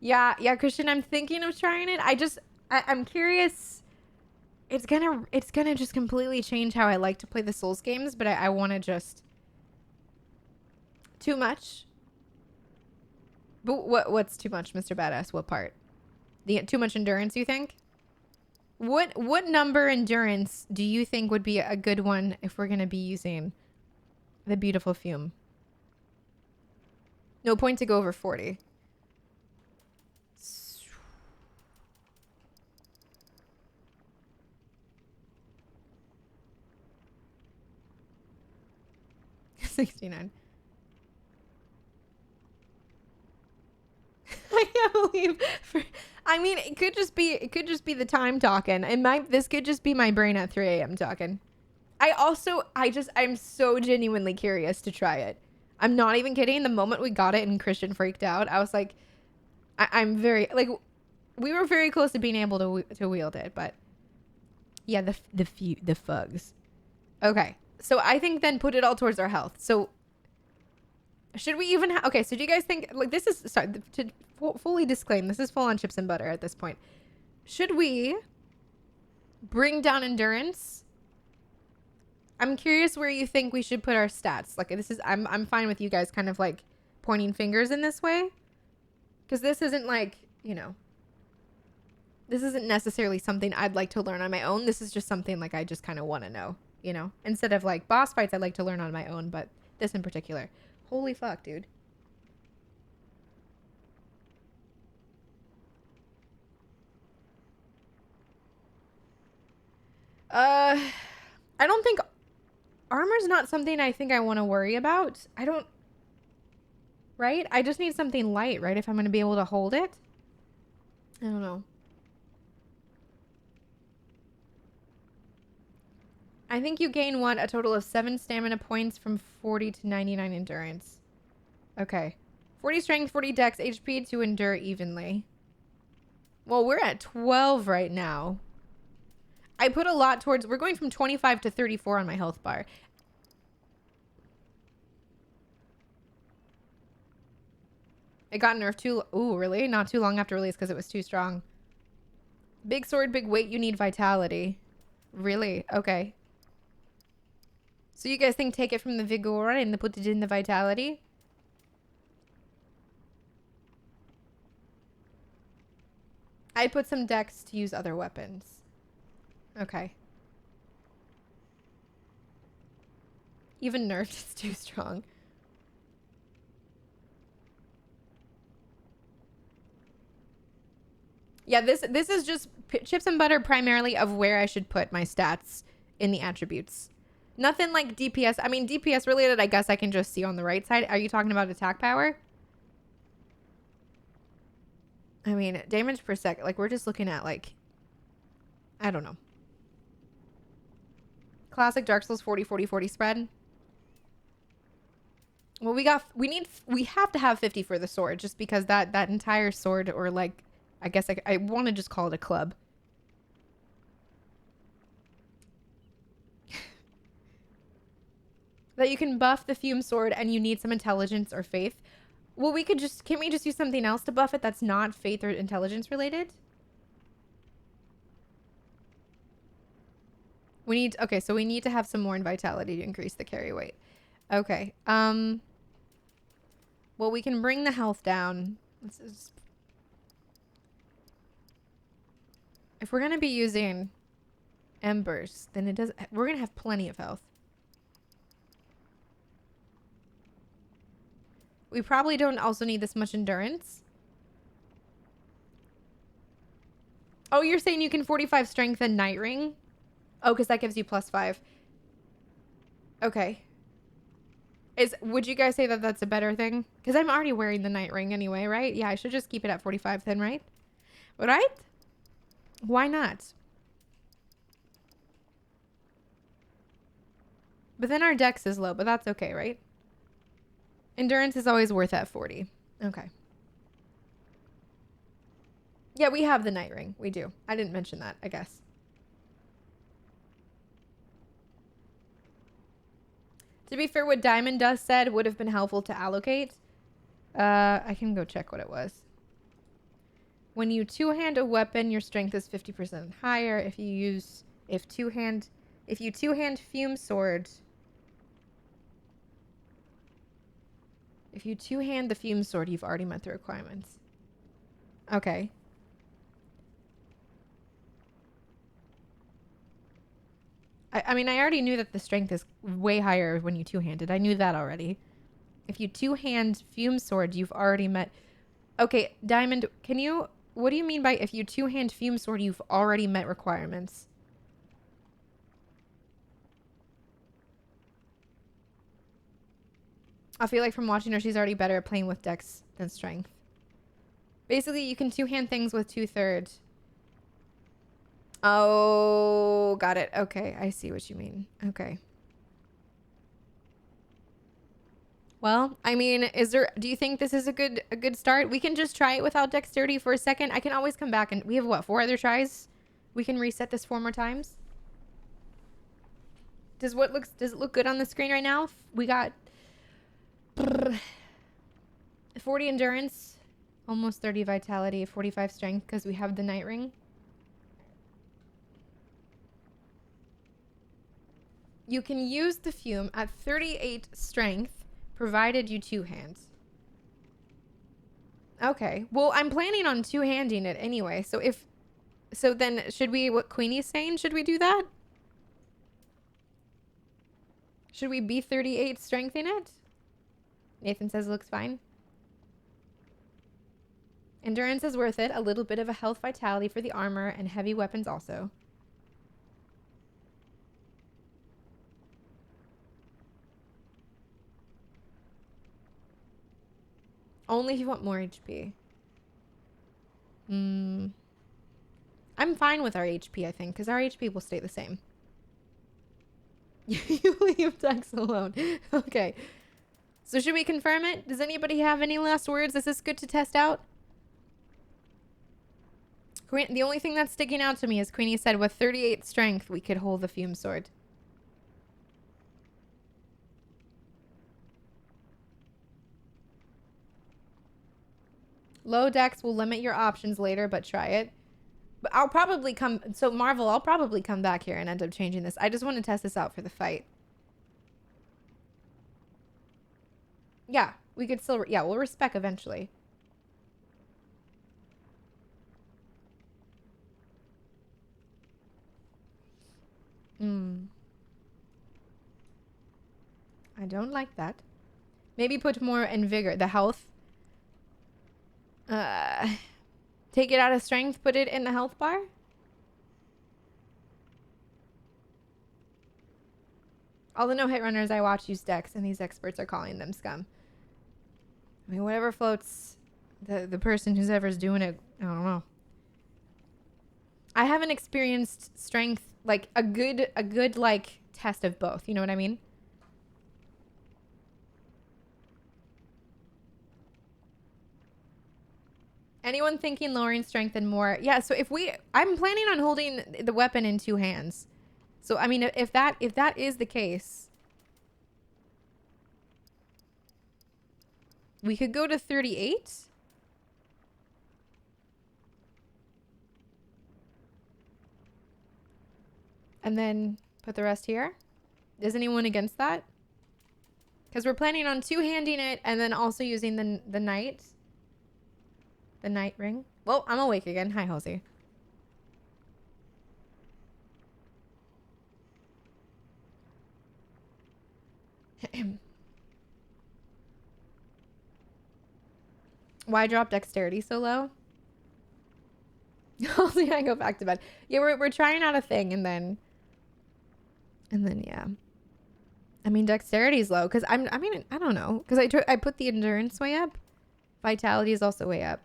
Yeah, Christian, I'm thinking of trying it. I'm curious. It's gonna just completely change how I like to play the Souls games, but I want to just, too much. But what's too much, Mr. Badass? What part? The too much endurance, you think? What number endurance do you think would be a good one if we're gonna be using the beautiful fume? No point to go over 40. $69. I can't believe. I mean, it could just be the time talking. This could just be my brain at 3 a.m. talking. I'm so genuinely curious to try it. I'm not even kidding. The moment we got it and Christian freaked out, I was like, I'm very, like, we were very close to being able to wield it, but yeah, the fugs. Okay, so I think then put it all towards our health. So should we even okay, so do you guys think, like, this is, sorry, to fully disclaim, this is full on chips and butter at this point. Should we bring down endurance? I'm curious where you think we should put our stats. Like, this is, I'm fine with you guys kind of like pointing fingers in this way, because this isn't like, you know, this isn't necessarily something I'd like to learn on my own. This is just something like I just kind of want to know, you know, instead of like boss fights I'd like to learn on my own, but this in particular. Holy fuck, dude. I don't think armor's not something I think I want to worry about. Right? I just need something light, right? If I'm going to be able to hold it. I don't know. I think you gain a total of 7 stamina points from 40 to 99 endurance. Okay. 40 strength, 40 dex, HP to endure evenly. Well, we're at 12 right now. I put a lot towards, we're going from 25 to 34 on my health bar. It got nerfed ooh, really? Not too long after release because it was too strong. Big sword, big weight, you need vitality. Really? Okay. So you guys think take it from the vigor and put it in the vitality? I put some dex to use other weapons. Okay. Even nerfed is too strong. Yeah, this is just chips and butter primarily of where I should put my stats in the attributes. Nothing like DPS. I mean, DPS related, I guess I can just see on the right side. Are you talking about attack power? I mean, damage per sec. Like, we're just looking at, like, I don't know. Classic Dark Souls 40-40-40 spread. Well, we have to have 50 for the sword, just because that entire sword, or like, I guess I want to just call it a club. That you can buff the fume sword and you need some intelligence or faith. Well, can't we just use something else to buff it that's not faith or intelligence related? Okay, so we need to have some more in vitality to increase the carry weight. Okay. Well, we can bring the health down. If we're going to be using embers, then we're going to have plenty of health. We probably don't also need this much endurance. Oh, you're saying you can 45 strength and night ring? Oh, because that gives you +5. Okay. Would you guys say that that's a better thing? Because I'm already wearing the night ring anyway, right? Yeah, I should just keep it at 45 then, right? Right? Why not? But then our dex is low, but that's okay, right? Endurance is always worth at 40. Okay. Yeah, we have the night ring. We do. I didn't mention that, I guess. To be fair, what Diamond Dust said would have been helpful to allocate. I can go check what it was. When you two-hand a weapon, your strength is 50% higher. If you two-hand fume sword. If you two-hand the fume sword, you've already met the requirements. Okay. I mean, I already knew that the strength is way higher when you two-handed. I knew that already. If you two-hand fume sword, you've already met... Okay, Diamond, what do you mean by if you two-hand fume sword, you've already met requirements? I feel like from watching her, she's already better at playing with dex than strength. Basically, you can two-hand things with 2/3. Oh, got it. Okay, I see what you mean. Okay. Well, I mean, do you think this is a good start? We can just try it without dexterity for a second. I can always come back and we have what, 4 other tries? We can reset this 4 more times. Does it look good on the screen right now? We got 40 endurance, almost 30 vitality, 45 strength because we have the night ring. You can use the fume at 38 strength, provided you two-hand. Okay. Well, I'm planning on two-handing it anyway. So then what Queenie's saying, should we do that? Should we be 38 strength in it? Nathan says it looks fine. Endurance is worth it. A little bit of a health vitality for the armor and heavy weapons also. Only if you want more HP. I'm fine with our HP, I think, because our HP will stay the same. You leave Dex alone. Okay. So should we confirm it? Does anybody have any last words? Is this good to test out? The only thing that's sticking out to me is Queenie said with 38 strength, we could hold the fume sword. Low dex will limit your options later, but try it. But I'll probably Marvel, I'll probably come back here and end up changing this. I just want to test this out for the fight. Yeah, we could still... Yeah, we'll respec eventually. I don't like that. Maybe put more in vigor. The health. Take it out of strength, put it in the health bar. All the no-hit runners I watch use dex, and these experts are calling them scum. I mean, whatever floats the person who's ever's doing it, I don't know. I haven't experienced strength, like a good like test of both, you know what I mean? Anyone thinking lowering strength and more? Yeah, so I'm planning on holding the weapon in 2 hands. So I mean, if that is the case, We could go to 38. And then put the rest here. Is anyone against that? Because we're planning on two-handing it and then also using the night. The night ring. Well, I'm awake again. Hi, Halsey. Why drop dexterity so low? Halsey and I go back to bed. Yeah, we're trying out a thing and then yeah. I mean, dexterity is low because I don't know, because I put the endurance way up. Vitality is also way up.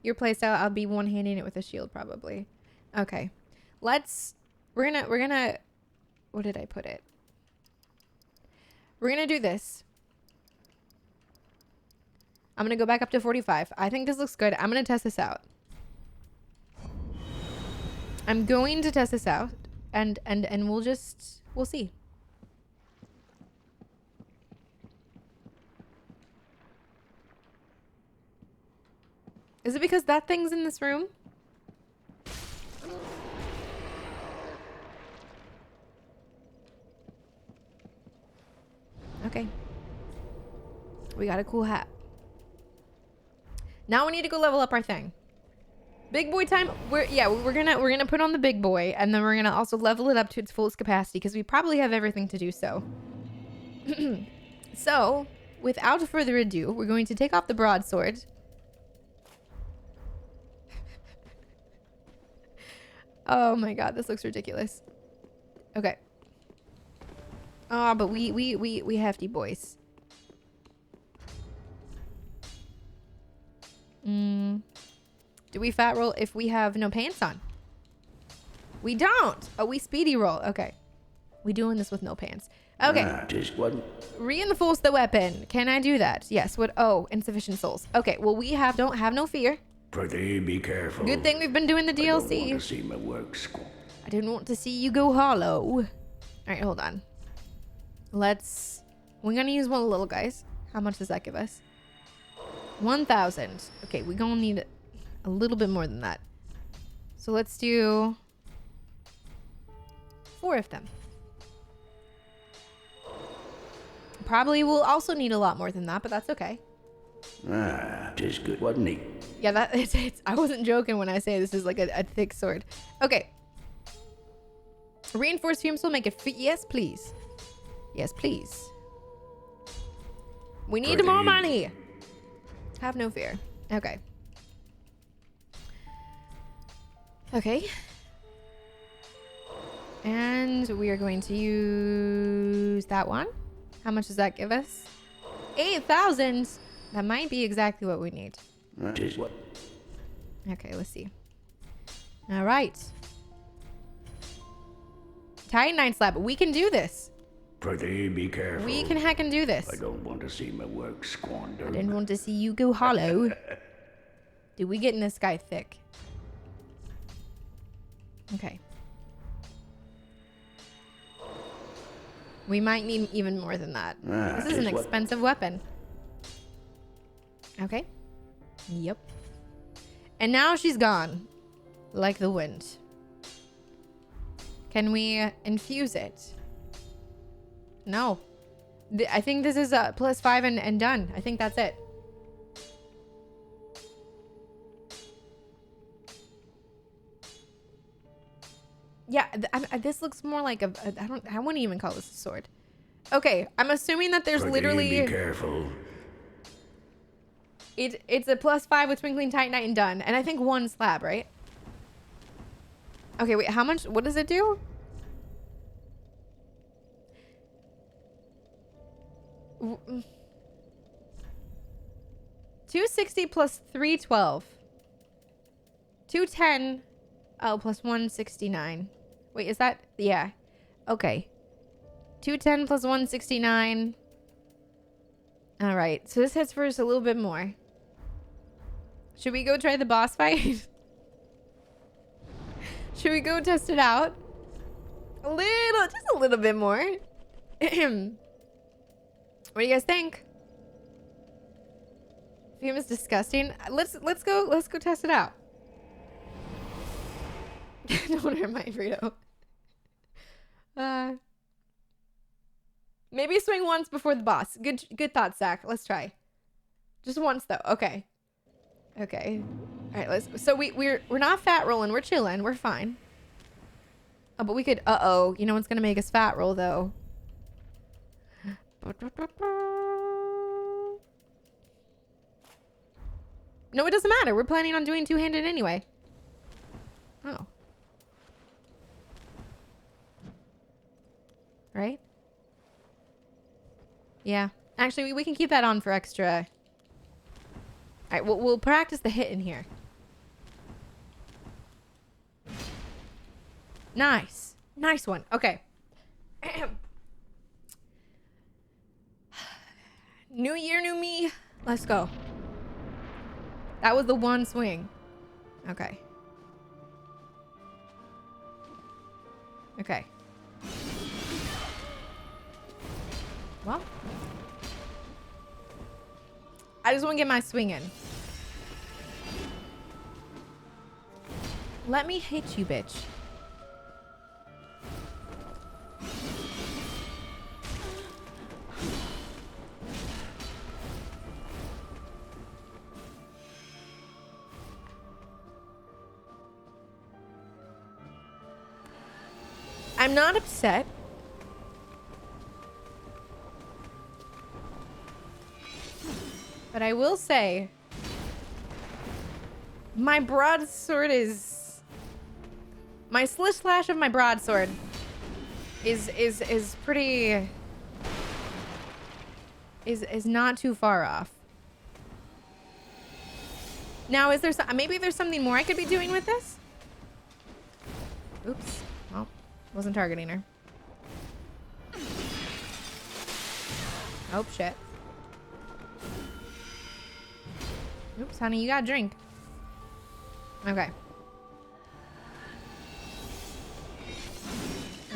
Your playstyle, I'll be one-handing it with a shield probably. Okay. We're gonna what did I put it? We're gonna do this. I'm gonna go back up to 45. I think this looks good. I'm gonna test this out. I'm going to test this out and we'll see. Is it because that thing's in this room? Okay. We got a cool hat. Now we need to go level up our thing. Big boy time. We're gonna put on the big boy, and then we're gonna also level it up to its fullest capacity because we probably have everything to do so. So, without further ado, we're going to take off the broadsword. Oh my god, this looks ridiculous. Okay. Oh, but we hefty boys. Do we fat roll if we have no pants on? We don't. Oh, we speedy roll. Okay. We doing this with no pants. Okay. Just one. Reinforce the weapon. Can I do that? Yes. What? Oh, insufficient souls. Okay. Well, don't have no fear. Prithee, be careful. Good thing we've been doing the DLC. I don't want to see my work squat. I didn't want to see you go hollow. All right, hold on. We're gonna use one of the little guys. How much does that give us? 1,000. Okay, we're gonna need a little bit more than that. So let's do 4 of them. Probably will also need a lot more than that, but that's okay. Tis good, wasn't he? Yeah, it's I wasn't joking when I say this is like a thick sword. Okay. Reinforced fumes will make it yes, please. Yes, please. We need more money. Have no fear. Okay. Okay. And we are going to use that one. How much does that give us? 8,000. That might be exactly what we need. Tis what? Okay, let's see. All right. Titanite slab. We can do this. Prithee, be careful. We can hack and do this. I don't want to see my work squandered. I didn't want to see you go hollow. Dude, we getting this guy thick. Okay. We might need even more than that. This is an expensive weapon. Okay. Yep. And now she's gone. Like the wind. Can we infuse it? No. I think this is a +5 and done. I think that's it. Yeah, this looks more like I wouldn't even call this a sword. Okay, I'm assuming that there's literally... Be careful. It's a +5 with Twinkling Titanite and done. And I think 1 slab, right? Okay, wait, how much? What does it do? Mm. 260 plus 312. 210. Oh, plus 169. Wait, is that? Yeah. Okay. 210 plus 169. All right. So this hits for us a little bit more. Should we go try the boss fight? Should we go test it out? Just a little bit more. What do you guys think? Fume is disgusting. Let's go test it out. Don't hurt my burrito. Maybe swing once before the boss. Good thought, Zach. Let's try. Just once though. Okay. Okay. All right. So we're not fat rolling. We're chilling. We're fine. Oh, but we could. You know what's gonna make us fat roll though? No, it doesn't matter. We're planning on doing two-handed anyway. Oh. Right? Yeah. Actually, we can keep that on for extra. All right, we'll practice the hit in here. Nice. Nice one. Okay. New year, new me. Let's go. That was the one swing. Okay. Okay. Well. I just want to get my swing in. Let me hit you, bitch. I'm not upset. But I will say, my broadsword is... My slish slash of my broadsword is pretty... Is not too far off. Now, is there maybe there's something more I could be doing with this? Oops. Well, wasn't targeting her. Oh, shit. Oops, honey, you gotta drink. Okay.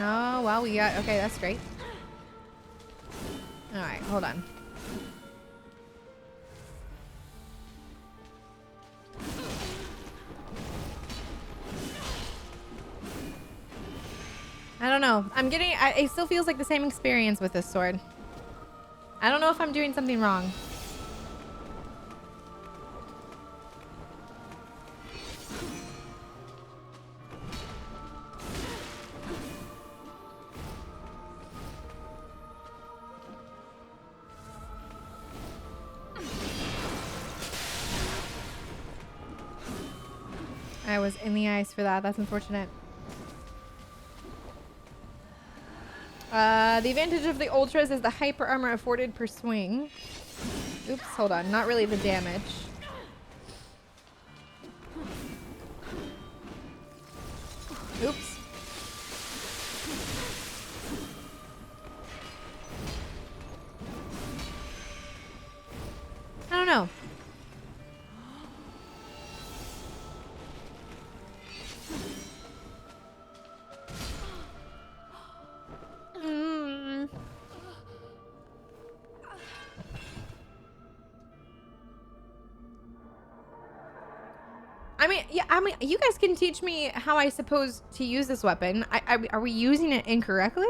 Oh, well, we got... Okay, that's great. Alright, hold on. I don't know. I'm getting... it still feels like the same experience with this sword. I don't know if I'm doing something wrong. I was in the ice for that. That's unfortunate. The advantage of the ultras is the hyper armor afforded per swing. Oops, hold on. Not really the damage. Oops. I don't know. I mean, you guys can teach me how I suppose to use this weapon. Are we using it incorrectly?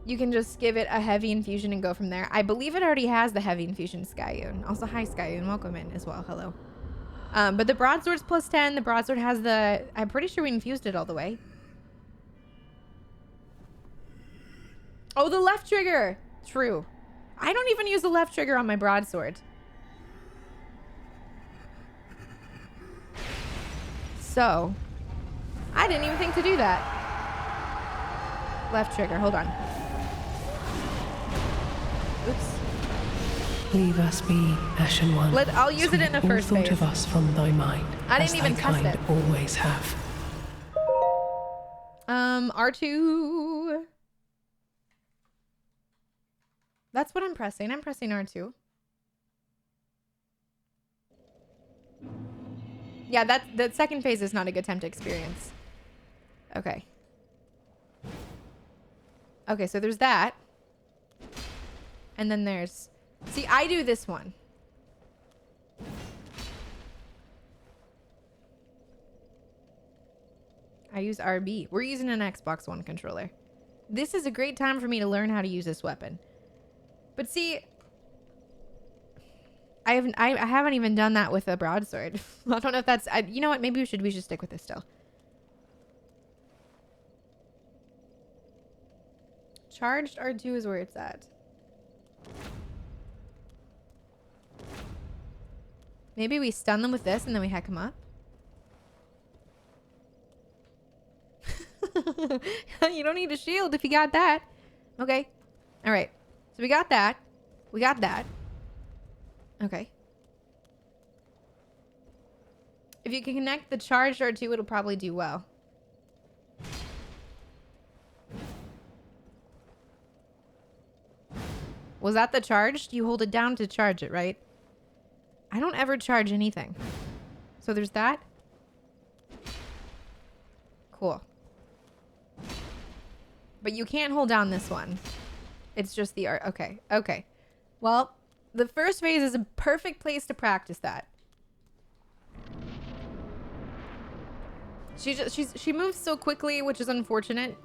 You can just give it a heavy infusion and go from there. I believe it already has the heavy infusion, Skyune. Also, hi, Skyune. Welcome in as well. Hello. But the broadsword's plus 10. The broadsword has the... I'm pretty sure we infused it all the way. Oh, the left trigger. True. I don't even use the left trigger on my broadsword. So, I didn't even think to do that. Left trigger. Hold on. Oops. Leave us be, Ashen One. I'll use it in the first phase. Thought of us from thy mind. I didn't even test it. Always have. R2. That's what I'm pressing. I'm pressing R2. Yeah, that second phase is not a good time to experience. Okay. Okay, so there's that. And then there's... See, I do this one. I use RB. We're using an Xbox One controller. This is a great time for me to learn how to use this weapon. But see... I haven't even done that with a broadsword. I don't know if that's... you know what? Maybe we should stick with this still. Charged R2 is where it's at. Maybe we stun them with this and then we hack them up. You don't need a shield if you got that. Okay. All right. So we got that. We got that. Okay. If you can connect the charged R2, it'll probably do well. Was that the charged? You hold it down to charge it, right? I don't ever charge anything. So there's that. Cool. But you can't hold down this one. It's just the art. Okay. Okay. Well, the first phase is a perfect place to practice that. She moves so quickly, which is unfortunate.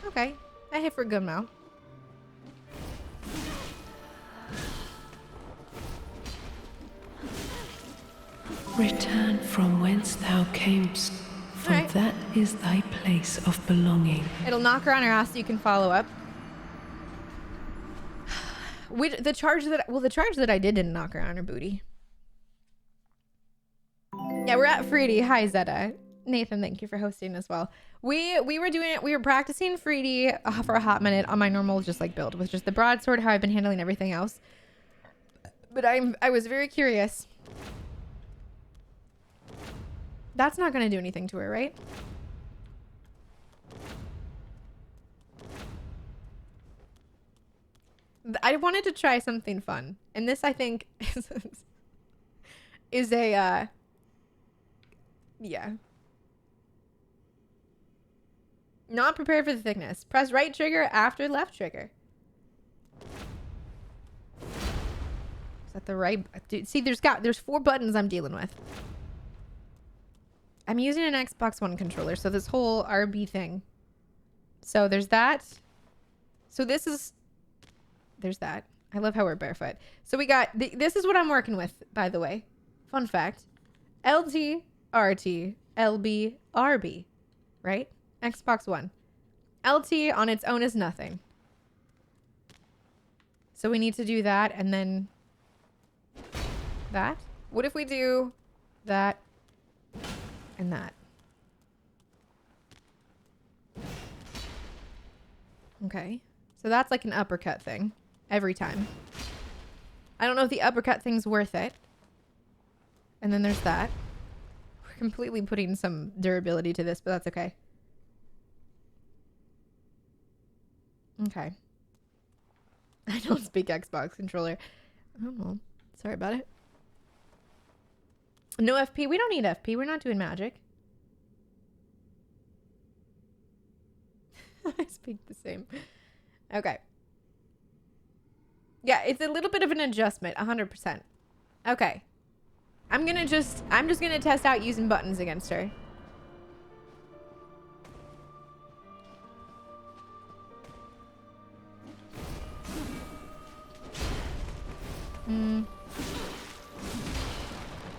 Okay. I hit for a good amount. Return from whence thou camest, for Alright. that is thy place of belonging. It'll knock her on her ass so you can follow up. The charge that I did didn't knock her on her booty. Yeah, we're at Freedy. Hi, Zeta. Nathan, thank you for hosting as well. We were practicing Freedy for a hot minute on my normal just like build with just the broadsword, how I've been handling everything else. But I was very curious. That's not gonna do anything to her, right? I wanted to try something fun, and this I think is a yeah. Not prepared for the thickness. Press right trigger after left trigger. Is that the right? Dude, see, there's 4 buttons I'm dealing with. I'm using an Xbox One controller, so this whole RB thing. So there's that. So this is... There's that. I love how we're barefoot. So we got... This is what I'm working with, by the way. Fun fact. LT, RT, LB, RB. Right? Xbox One. LT on its own is nothing. So we need to do that and then... That? What if we do that... and that. Okay. So that's like an uppercut thing. Every time. I don't know if the uppercut thing's worth it. And then there's that. We're completely putting some durability to this, but that's okay. Okay. I don't speak Xbox controller. I don't know. Sorry about it. No FP. We don't need FP. We're not doing magic. I speak the same. Okay. Yeah, it's a little bit of an adjustment. 100%. Okay. I'm just gonna test out using buttons against her.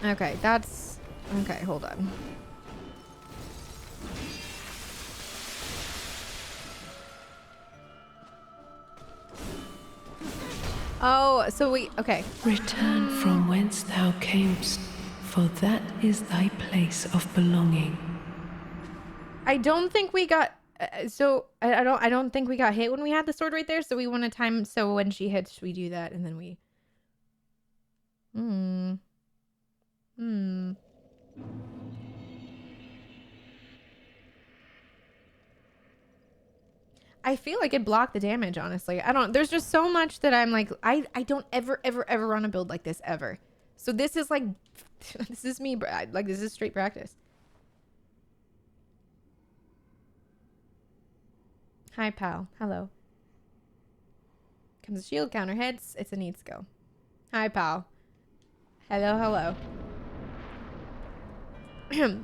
Okay, that's... Okay, hold on. Oh, so we... Okay. Return from whence thou camest, for that is thy place of belonging. I don't think we got... so, I don't think we got hit when we had the sword right there, so we want to time... So when she hits, we do that, and then we... I feel like it blocked the damage, honestly. I don't, there's just so much that I'm like, I don't ever run a build like this ever. So this is like, this is me, like this is straight practice. Hi, pal. Hello. Comes a shield, counter hits. It's a neat skill. Hi, pal. Hello, hello.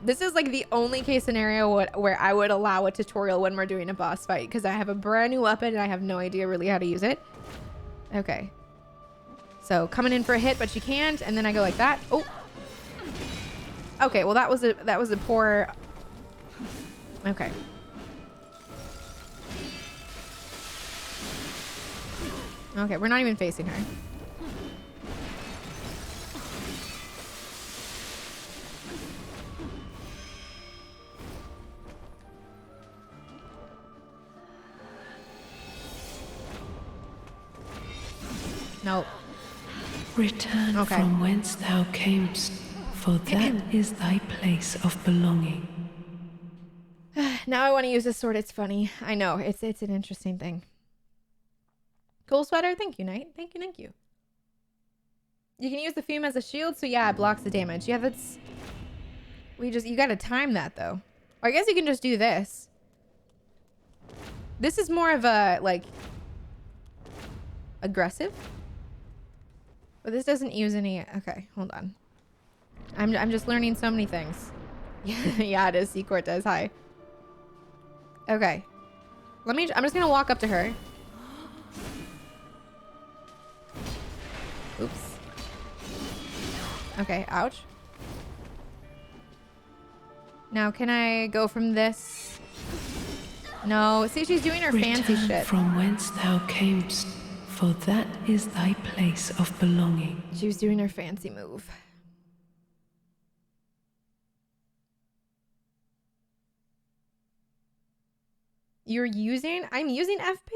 This is like the only case scenario where I would allow a tutorial when we're doing a boss fight, because I have a brand new weapon and I have no idea really how to use it. Okay. So coming in for a hit, but she can't, and then I go like that. Oh. Okay, well that was a poor. Okay. Okay, we're not even facing her. Nope. Return from whence thou camest, for that is thy place of belonging. Now I want to use this sword. It's funny. I know. It's an interesting thing. Cool sweater. Thank you, Knight. Thank you, thank you. You can use the fume as a shield, so yeah, it blocks the damage. Yeah, that's... You gotta time that, though. Or I guess you can just do this. This is more of a, like... aggressive? But this doesn't use any... Okay, hold on. I'm just learning so many things. Yeah, it is. C Cortez. Hi. Okay. I'm just gonna walk up to her. Oops. Okay, ouch. Now, can I go from this? No, see, she's doing her fancy shit. From whence thou camest, for that is thy place of belonging. She was doing her fancy move. I'm using FP?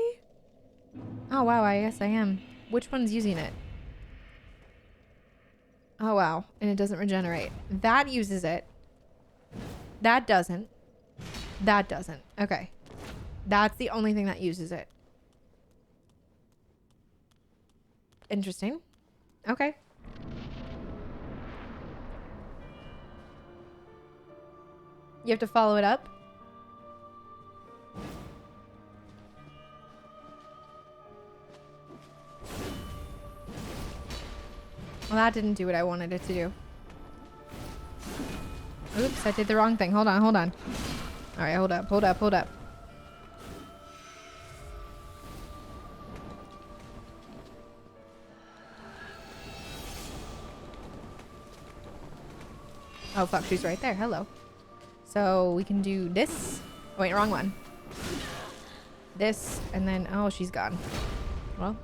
Oh, wow, I guess I am. Which one's using it? Oh, wow. And it doesn't regenerate. That uses it. That doesn't. That doesn't. Okay. That's the only thing that uses it. Interesting. Okay. You have to follow it up? Well, that didn't do what I wanted it to do. Oops, I did the wrong thing. Hold on, hold on. All right, hold up, hold up, hold up. Oh, fuck, she's right there. Hello. So we can do this. Oh, wait, wrong one. This, and then, oh, she's gone. Well.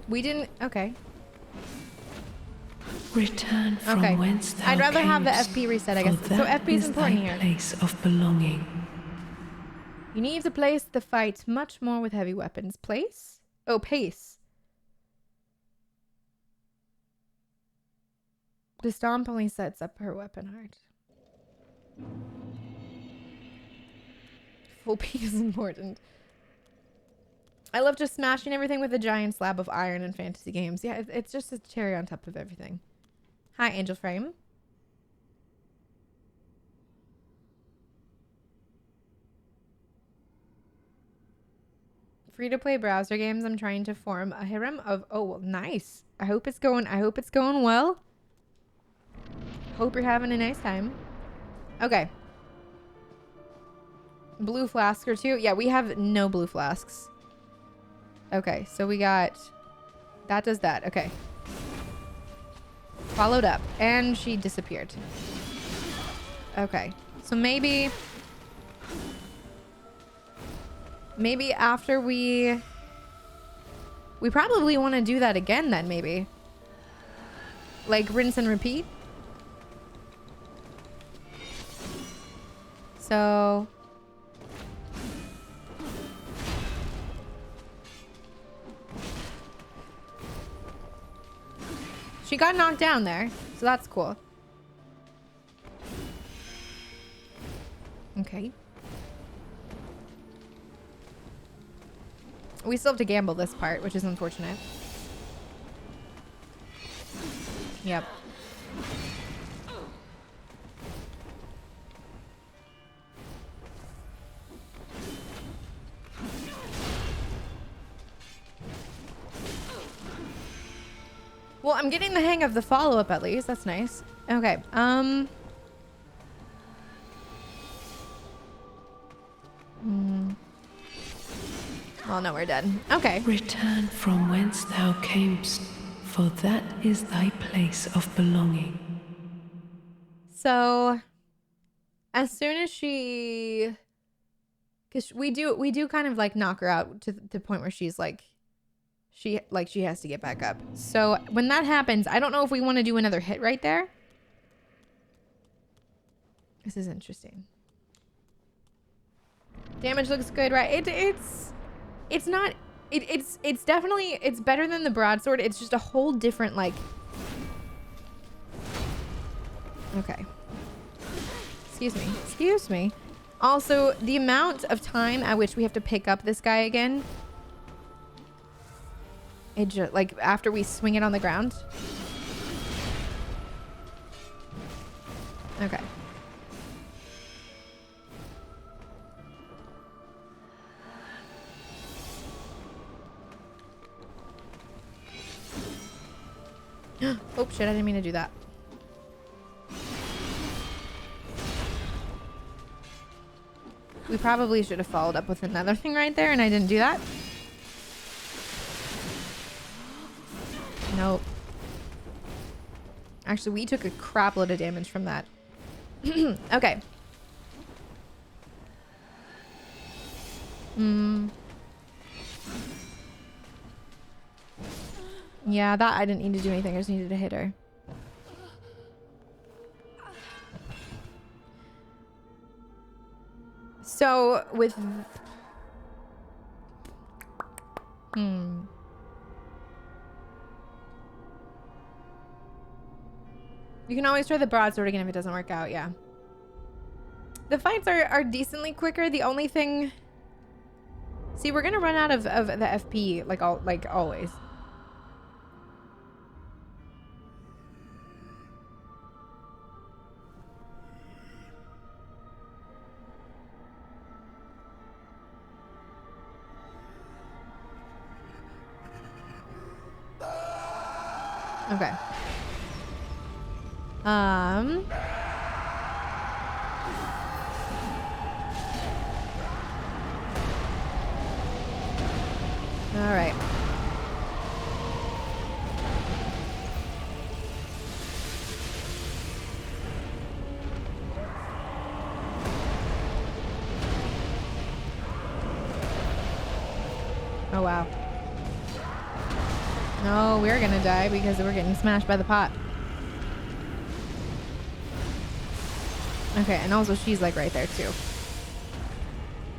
We didn't, okay. Return from whence thou I'd rather have the camest, FP reset, I guess. for So that FP is important thy here. Place of belonging. You need to place the fight much more with heavy weapons. Place? Oh, pace. The stomp only sets up her weapon art. Full P is important. I love just smashing everything with a giant slab of iron in fantasy games. Yeah, it's just a cherry on top of everything. Hi, Angel Frame. Free-to-play browser games. I'm trying to form a harem of... Oh, well, nice. I hope it's going well. Hope you're having a nice time. Okay. Blue flask or two. Yeah, we have no blue flasks. Okay, so we got... That does that. Okay. Followed up. And she disappeared. Okay. So maybe... Maybe after we probably want to do that again then, maybe. Like, rinse and repeat. So... She got knocked down there, so that's cool. Okay. We still have to gamble this part, which is unfortunate. Yep. Well, I'm getting the hang of the follow-up at least. That's nice. Okay. Well, no, we're dead. Okay. Return from whence thou camest, for that is thy place of belonging. So, as soon as she, because we do kind of like knock her out to the point where she's like, she has to get back up. So when that happens, I don't know if we want to do another hit right there. This is interesting. Damage looks good, right? It's not. It's definitely, it's better than the broadsword. It's just a whole different like. Okay. Excuse me. Also, the amount of time at which we have to pick up this guy again. It just, like, after we swing it on the ground. Okay. Oh, shit, I didn't mean to do that. We probably should have followed up with another thing right there, and I didn't do that. Nope. Actually, we took a crap load of damage from that. Okay. Yeah, that I didn't need to do anything. I just needed to hit her. So, with... You can always try the broadsword again if it doesn't work out, yeah. The fights are decently quicker. The only thing... See, we're gonna run out of the FP, like always. Okay. All right. Oh, wow. No, we're gonna die because we're getting smashed by the pot. Okay, and also she's like right there too.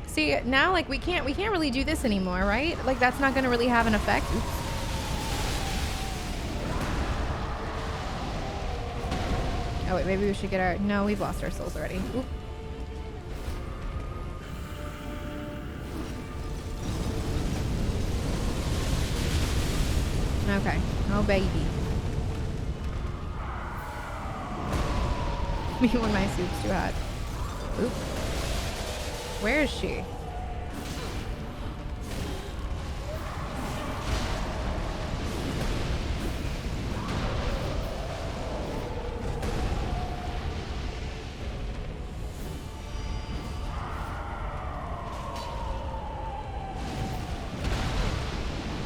See, now like we can't really do this anymore, right? Like that's not gonna really have an effect. Oops. Oh wait, maybe we should get our... No, we've lost our souls already. Oop. Okay. Oh, baby. Me when my soup's too hot. Oop. Where is she?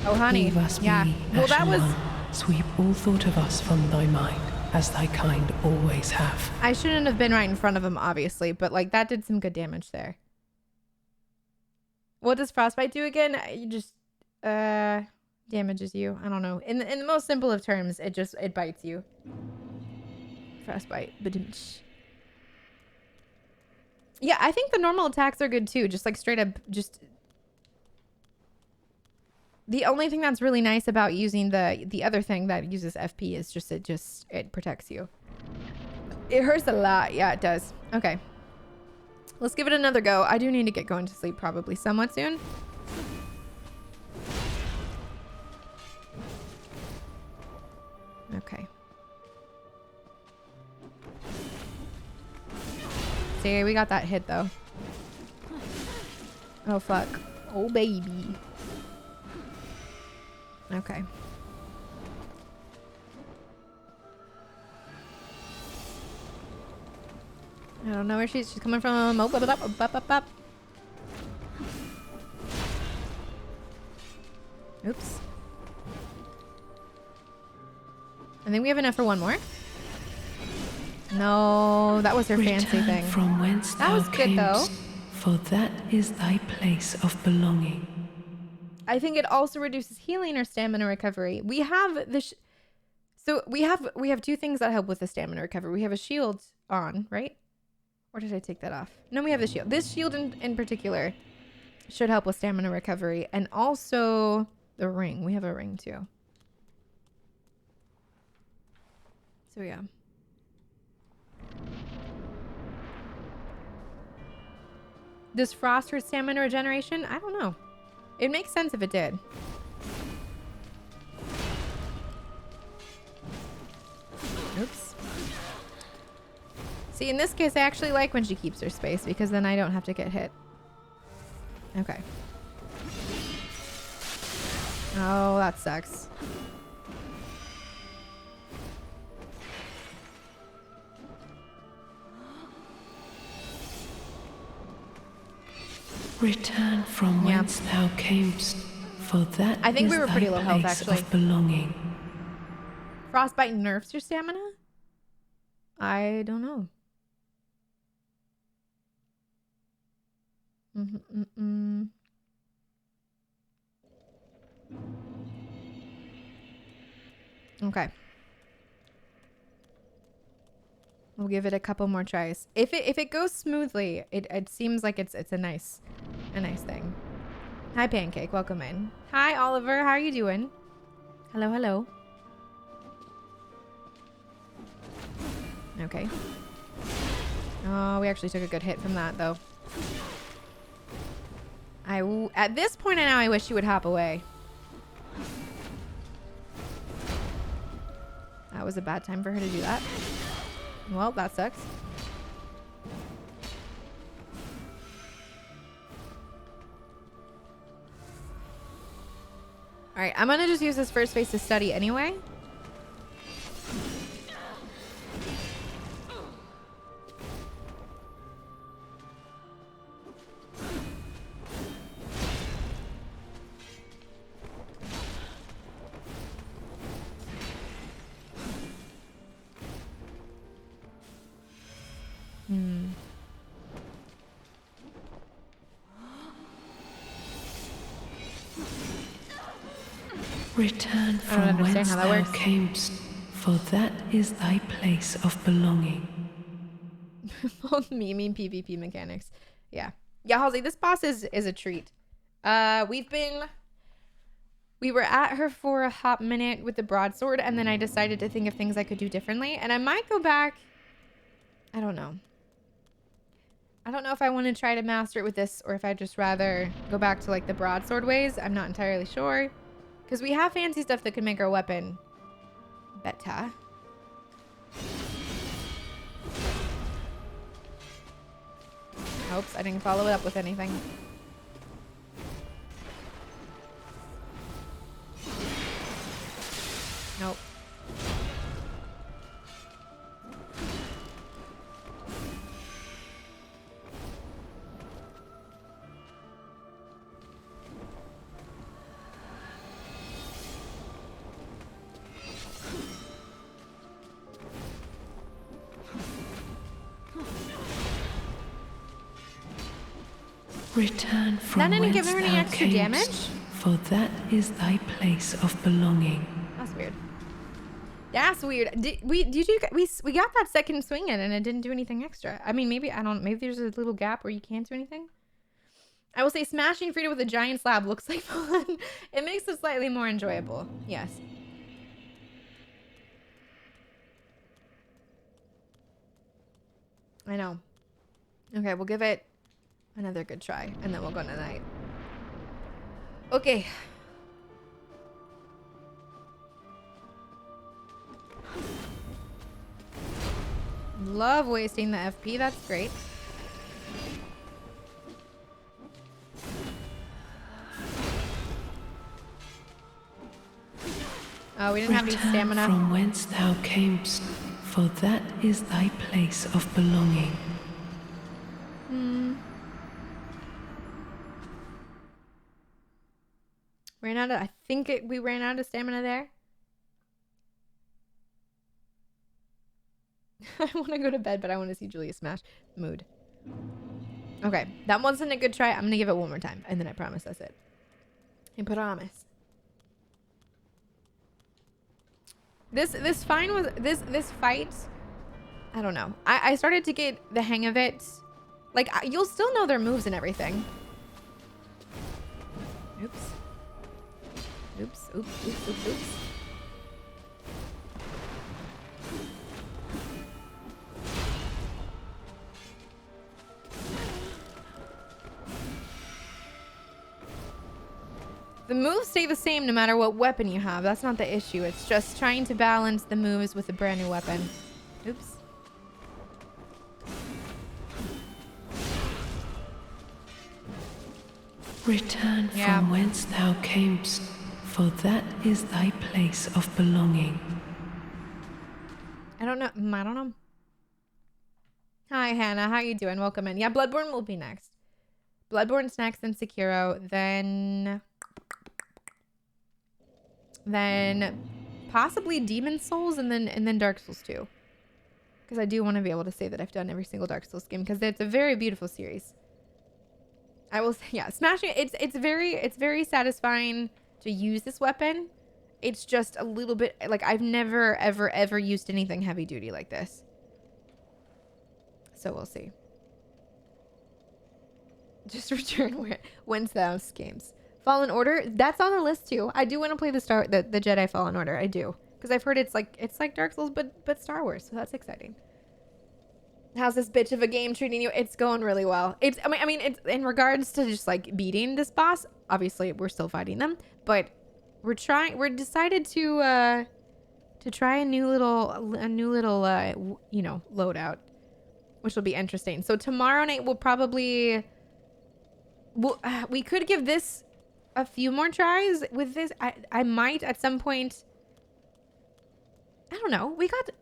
Oh, honey. Leave us Yeah. be, Well, that Ashen was... One. Sweep all thought of us from thy mind, as thy kind always have. I shouldn't have been right in front of him, obviously, but like that did some good damage there. What does frostbite do again? You just damages you. I don't know. In the most simple of terms, it bites you. Frostbite. Yeah, I think the normal attacks are good too. Just like straight up, just... The only thing that's really nice about using the other thing that uses FP is just it protects you. It hurts a lot. Yeah, it does. Okay. Let's give it another go. I do need to get going to sleep probably somewhat soon. Okay. See, we got that hit though. Oh fuck. Oh baby. Okay. I don't know where she's coming from. Oh, up. Oops. I think we have enough for one more. No, that was her fancy Return thing. from whence That thou was good though. camest, for that is thy place of belonging. I think it also reduces healing or stamina recovery. We have this. So we have two things that help with the stamina recovery. We have a shield on, right? Or did I take that off? No, we have the shield. This shield in particular should help with stamina recovery, and also the ring. We have a ring too. So yeah. Does Frost hurt stamina regeneration? I don't know. It makes sense if it did. Oops. See, in this case, I actually like when she keeps her space because then I don't have to get hit. Okay. Oh, that sucks. Return from Yeah. whence thou camest, for that I think is we were thy pretty low health, place actually. of belonging. Frostbite nerfs your stamina? I don't know. Okay. We'll give it a couple more tries. If it goes smoothly, it seems like it's a nice thing. Hi Pancake, welcome in. Hi Oliver, how are you doing? Hello, hello. Okay. Oh, we actually took a good hit from that though. At this point now I wish she would hop away. That was a bad time for her to do that. Well, that sucks. Alright, I'm gonna just use this first phase to study anyway. Return from understand whence how that thou works. camest, for that is thy place of belonging. Me mean PvP mechanics. Yeah. Yeah, Halsey, this boss is a treat. We were at her for a hot minute with the broadsword, and then I decided to think of things I could do differently. And I might go back. I don't know. I don't know if I want to try to master it with this or if I'd just rather go back to like the broadsword ways. I'm not entirely sure. Because we have fancy stuff that could make our weapon better. Oops, I didn't follow it up with anything. Nope. Return from That didn't give whence her any thou extra camest, damage? for that is thy place of belonging. That's weird. That's weird. We got that second swing in and it didn't do anything extra. I mean, maybe there's a little gap where you can't do anything. I will say smashing Frida with a giant slab looks like fun. It makes it slightly more enjoyable. Yes. I know. Okay, we'll give it Another good try. And then we'll go to night. Okay. Love wasting the FP. That's great. Oh, we didn't have any Return stamina. from whence thou camest, for that is thy place of belonging. Ran out of, I think we ran out of stamina there. I want to go to bed, but I want to see Julia smash. Mood. Okay, that wasn't a good try. I'm gonna give it one more time, and then I promise that's it. I promise. This fight. I don't know. I started to get the hang of it. Like you'll still know their moves and everything. Oops. Oops. Oops. Oops. Oops. Oops. The moves stay the same no matter what weapon you have. That's not the issue. It's just trying to balance the moves with a brand new weapon. Oops. Return from whence thou camest, for that is thy place of belonging. I don't know. I don't know. Hi, Hannah. How you doing? Welcome in. Yeah, Bloodborne will be next. Bloodborne's next, then Sekiro, then possibly Demon Souls, and then Dark Souls 2. Because I do want to be able to say that I've done every single Dark Souls game, because it's a very beautiful series. I will say, yeah, smashing it. It's very satisfying to use this weapon. It's just a little bit like I've never ever used anything heavy duty like this. So we'll see. Just return whence thou games. Fallen Order, that's on the list too. I do want to play the Jedi Fallen Order. I do, because I've heard it's like Dark Souls but Star Wars, so that's exciting. How's this bitch of a game treating you? It's going really well. I mean it's in regards to just like beating this boss. Obviously, we're still fighting them, but we're decided to try a new little loadout, which will be interesting. So tomorrow night we'll probably we could give this a few more tries with this. I might at some point. I don't know.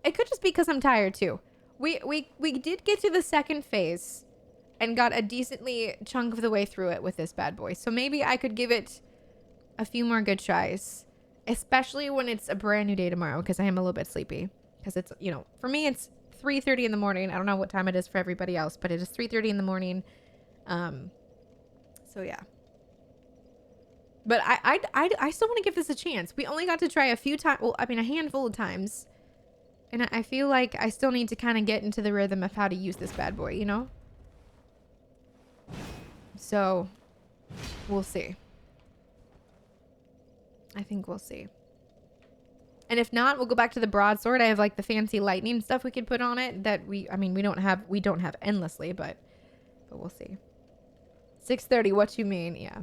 It could just be because I'm tired too. We did get to the second phase and got a decently chunk of the way through it with this bad boy. So maybe I could give it a few more good tries, especially when it's a brand new day tomorrow, because I am a little bit sleepy. Because it's, for me, it's 3:30 in the morning. I don't know what time it is for everybody else, but it is 3:30 in the morning. So yeah. But I still want to give this a chance. We only got to try a few times. Well, I mean, a handful of times. And I feel like I still need to kind of get into the rhythm of how to use this bad boy, So, we'll see. I think we'll see. And if not, we'll go back to the broadsword. I have like the fancy lightning stuff we could put on it that we don't have endlessly, but we'll see. 6:30, what you mean? Yeah.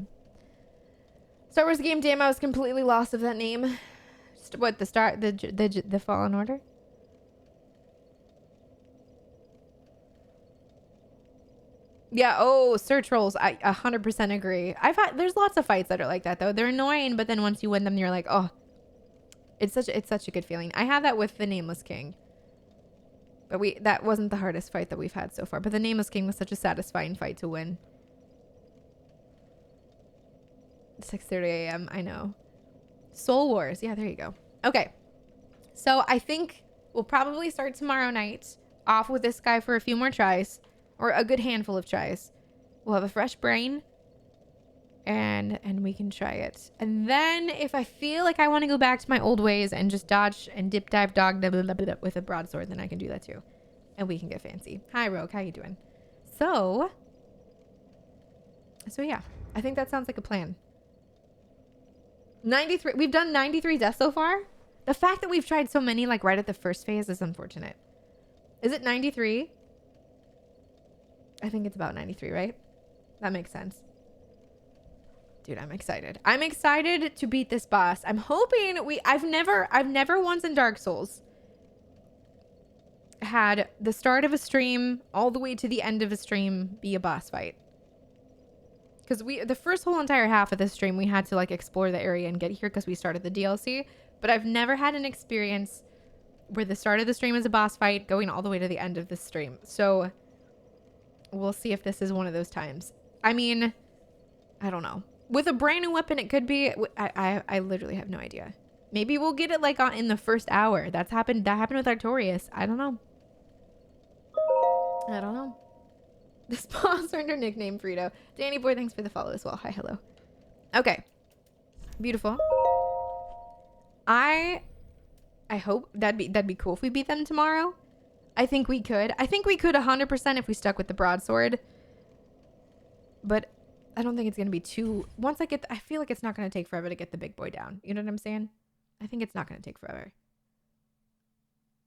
Star Wars game, damn, I was completely lost of that name. What, the Fallen Order? Yeah, Sir Trolls, I 100% agree. There's lots of fights that are like that though. They're annoying, but then once you win them, you're like, oh, it's such a good feeling. I have that with the Nameless King. But that wasn't the hardest fight that we've had so far. But the Nameless King was such a satisfying fight to win. 6:30 a.m. I know. Soul Wars. Yeah, there you go. Okay. So I think we'll probably start tomorrow night off with this guy for a few more tries. Or a good handful of tries. We'll have a fresh brain. And we can try it. And then if I feel like I want to go back to my old ways and just dodge and dip, dive, dog, blah, blah, blah, blah, with a broadsword, then I can do that too. And we can get fancy. Hi, Rogue. How you doing? So yeah. I think that sounds like a plan. 93. We've done 93 deaths so far. The fact that we've tried so many like right at the first phase is unfortunate. Is it 93? I think it's about 93, right? That makes sense. Dude, I'm excited. I'm excited to beat this boss. I'm hoping I've never once in Dark Souls had the start of a stream all the way to the end of a stream be a boss fight. Because the first whole entire half of this stream, we had to like explore the area and get here because we started the DLC. But I've never had an experience where the start of the stream is a boss fight going all the way to the end of the stream. So we'll see if this is one of those times. I mean, I don't know. With a brand new weapon, it could be. I literally have no idea. Maybe we'll get it like in the first hour. That happened with Artorias. I don't know. I don't know. The boss earned her nickname, Frito. Danny Boy, thanks for the follow as well. Hi, hello. Okay. Beautiful. I hope that'd be cool if we beat them tomorrow. I think we could. I think we could 100% if we stuck with the broadsword. But I don't think it's going to be too... I feel like it's not going to take forever to get the big boy down. You know what I'm saying? I think it's not going to take forever.